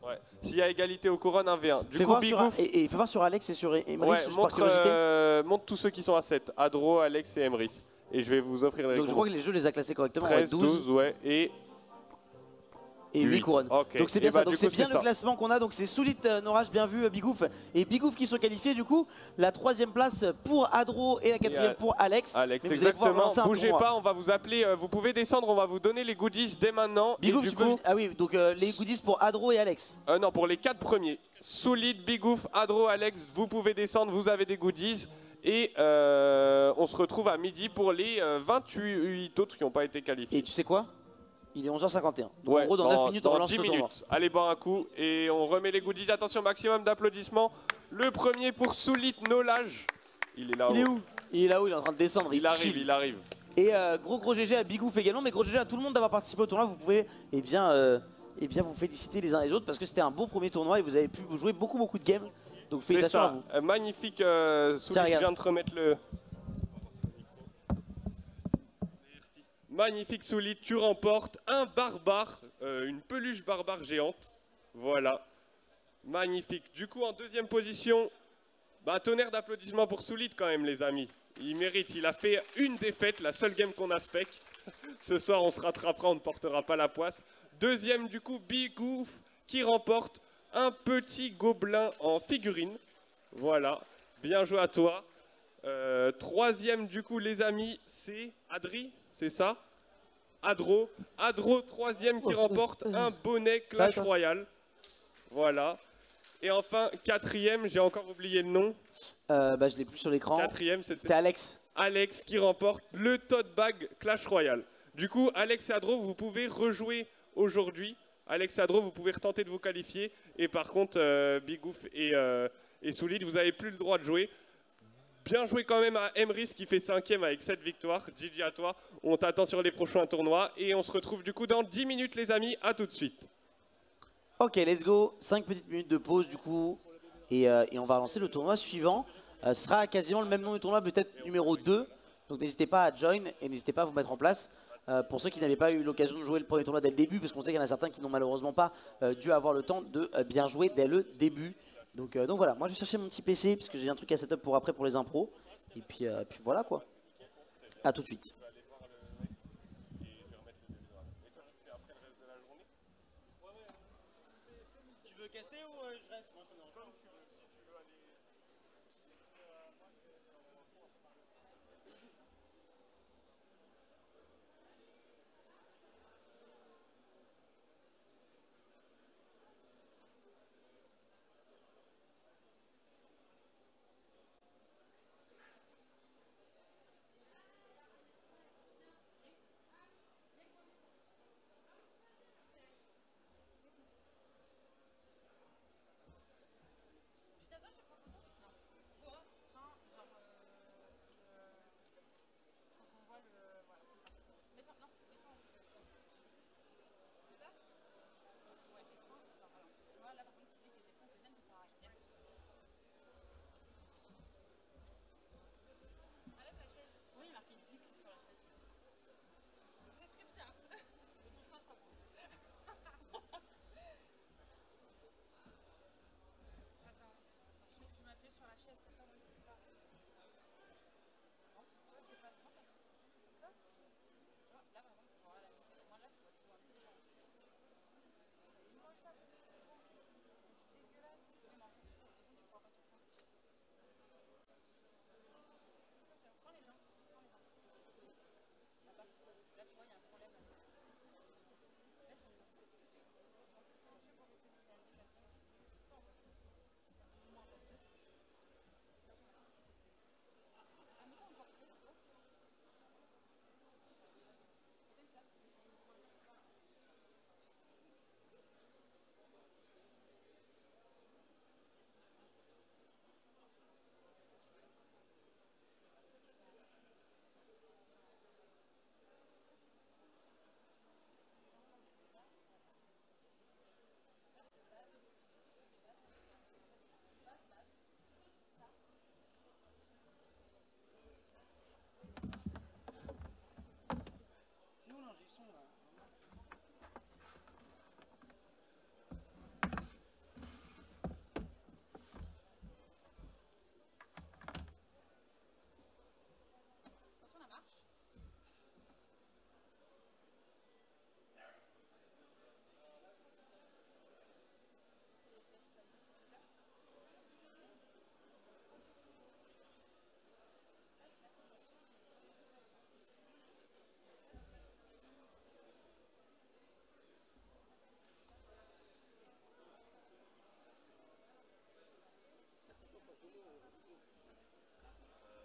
Ouais. S'il y a égalité aux couronnes, 1v1. Du coup, Bigouf. Et fais voir sur Alex et sur Emrys, Ouais, juste par curiosité. montre tous ceux qui sont à 7. Adro, Alex et Emrys. Et je vais vous offrir les Donc je crois que les jeux les a classés correctement. 13, ouais, 12, ouais. Et 8 couronnes. Okay. Donc c'est bien et ça, bah, donc c'est bien le classement qu'on a, donc c'est Soulit, Norage, bien vu, Bigouf et Bigouf qui sont qualifiés du coup. La 3ème place pour Adro et la 4ème pour Alex. Alex, exactement, bougez pas, on va vous appeler, vous pouvez descendre, on va vous donner les goodies dès maintenant. Bigouf, ah oui, donc les goodies pour Adro et Alex. Non, pour les 4 premiers. Soulit, Bigouf, Adro, Alex, vous pouvez descendre, vous avez des goodies. Et on se retrouve à midi pour les 28 autres qui n'ont pas été qualifiés. Et tu sais quoi? Il est 11h51. Donc ouais, en gros, dans 9 minutes, on relance 10 le tournoi. minutes. Allez boire un coup et on remet les goodies. Attention, maximum d'applaudissements. Le premier pour Soulit Nolage. Il est là-haut. Il est où? Il est là-haut, il est en train de descendre. Il arrive. Et gros GG à Bigouf également. Mais gros GG à tout le monde d'avoir participé au tournoi. Vous pouvez vous féliciter les uns les autres parce que c'était un beau premier tournoi et vous avez pu jouer beaucoup de games. Donc félicitations à vous. Magnifique Soulit, je viens de te remettre le... Magnifique Soulit, tu remportes un barbare, une peluche barbare géante. Voilà. Magnifique. Du coup, en 2e position, tonnerre d'applaudissements pour Soulit quand même, les amis. Il mérite. Il a fait une défaite, la seule game qu'on a spec. Ce soir, on se rattrapera, on ne portera pas la poisse. 2e, du coup, Bigouf qui remporte un petit gobelin en figurine. Voilà. Bien joué à toi. 3e, du coup, les amis, c'est Adri, c'est ça? Adro, 3e qui remporte un bonnet Clash Royale. Voilà. Et enfin, 4e, j'ai encore oublié le nom. Je l'ai plus sur l'écran. 4e, c'était Alex. Alex qui remporte le tote bag Clash Royale. Du coup, Alex et Adro, vous pouvez rejouer aujourd'hui. Alex et Adro, vous pouvez retenter de vous qualifier. Et par contre, Bigouf et Soulit, vous n'avez plus le droit de jouer. Bien joué quand même à Emrys qui fait 5e avec 7 victoires. GG à toi. On t'attend sur les prochains tournois. Et on se retrouve du coup dans 10 minutes les amis. À tout de suite. Ok, let's go. 5 petites minutes de pause du coup. Et on va lancer le tournoi suivant. Ce sera quasiment le même nom du tournoi, peut-être numéro 2. Donc n'hésitez pas à join et n'hésitez pas à vous mettre en place. Pour ceux qui n'avaient pas eu l'occasion de jouer le premier tournoi dès le début, parce qu'on sait qu'il y en a certains qui n'ont malheureusement pas dû avoir le temps de bien jouer dès le début. Donc voilà, moi je vais chercher mon petit PC parce que j'ai un truc à setup pour après pour les impros. Et puis voilà quoi. A tout de suite.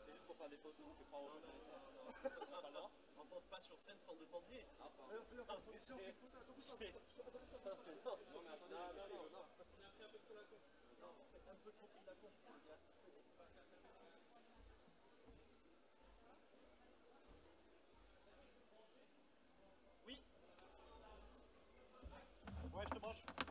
C'est juste pour faire des photos, on peut pas on pense pas sur scène sans demander. Oui. Ouais, je te branche.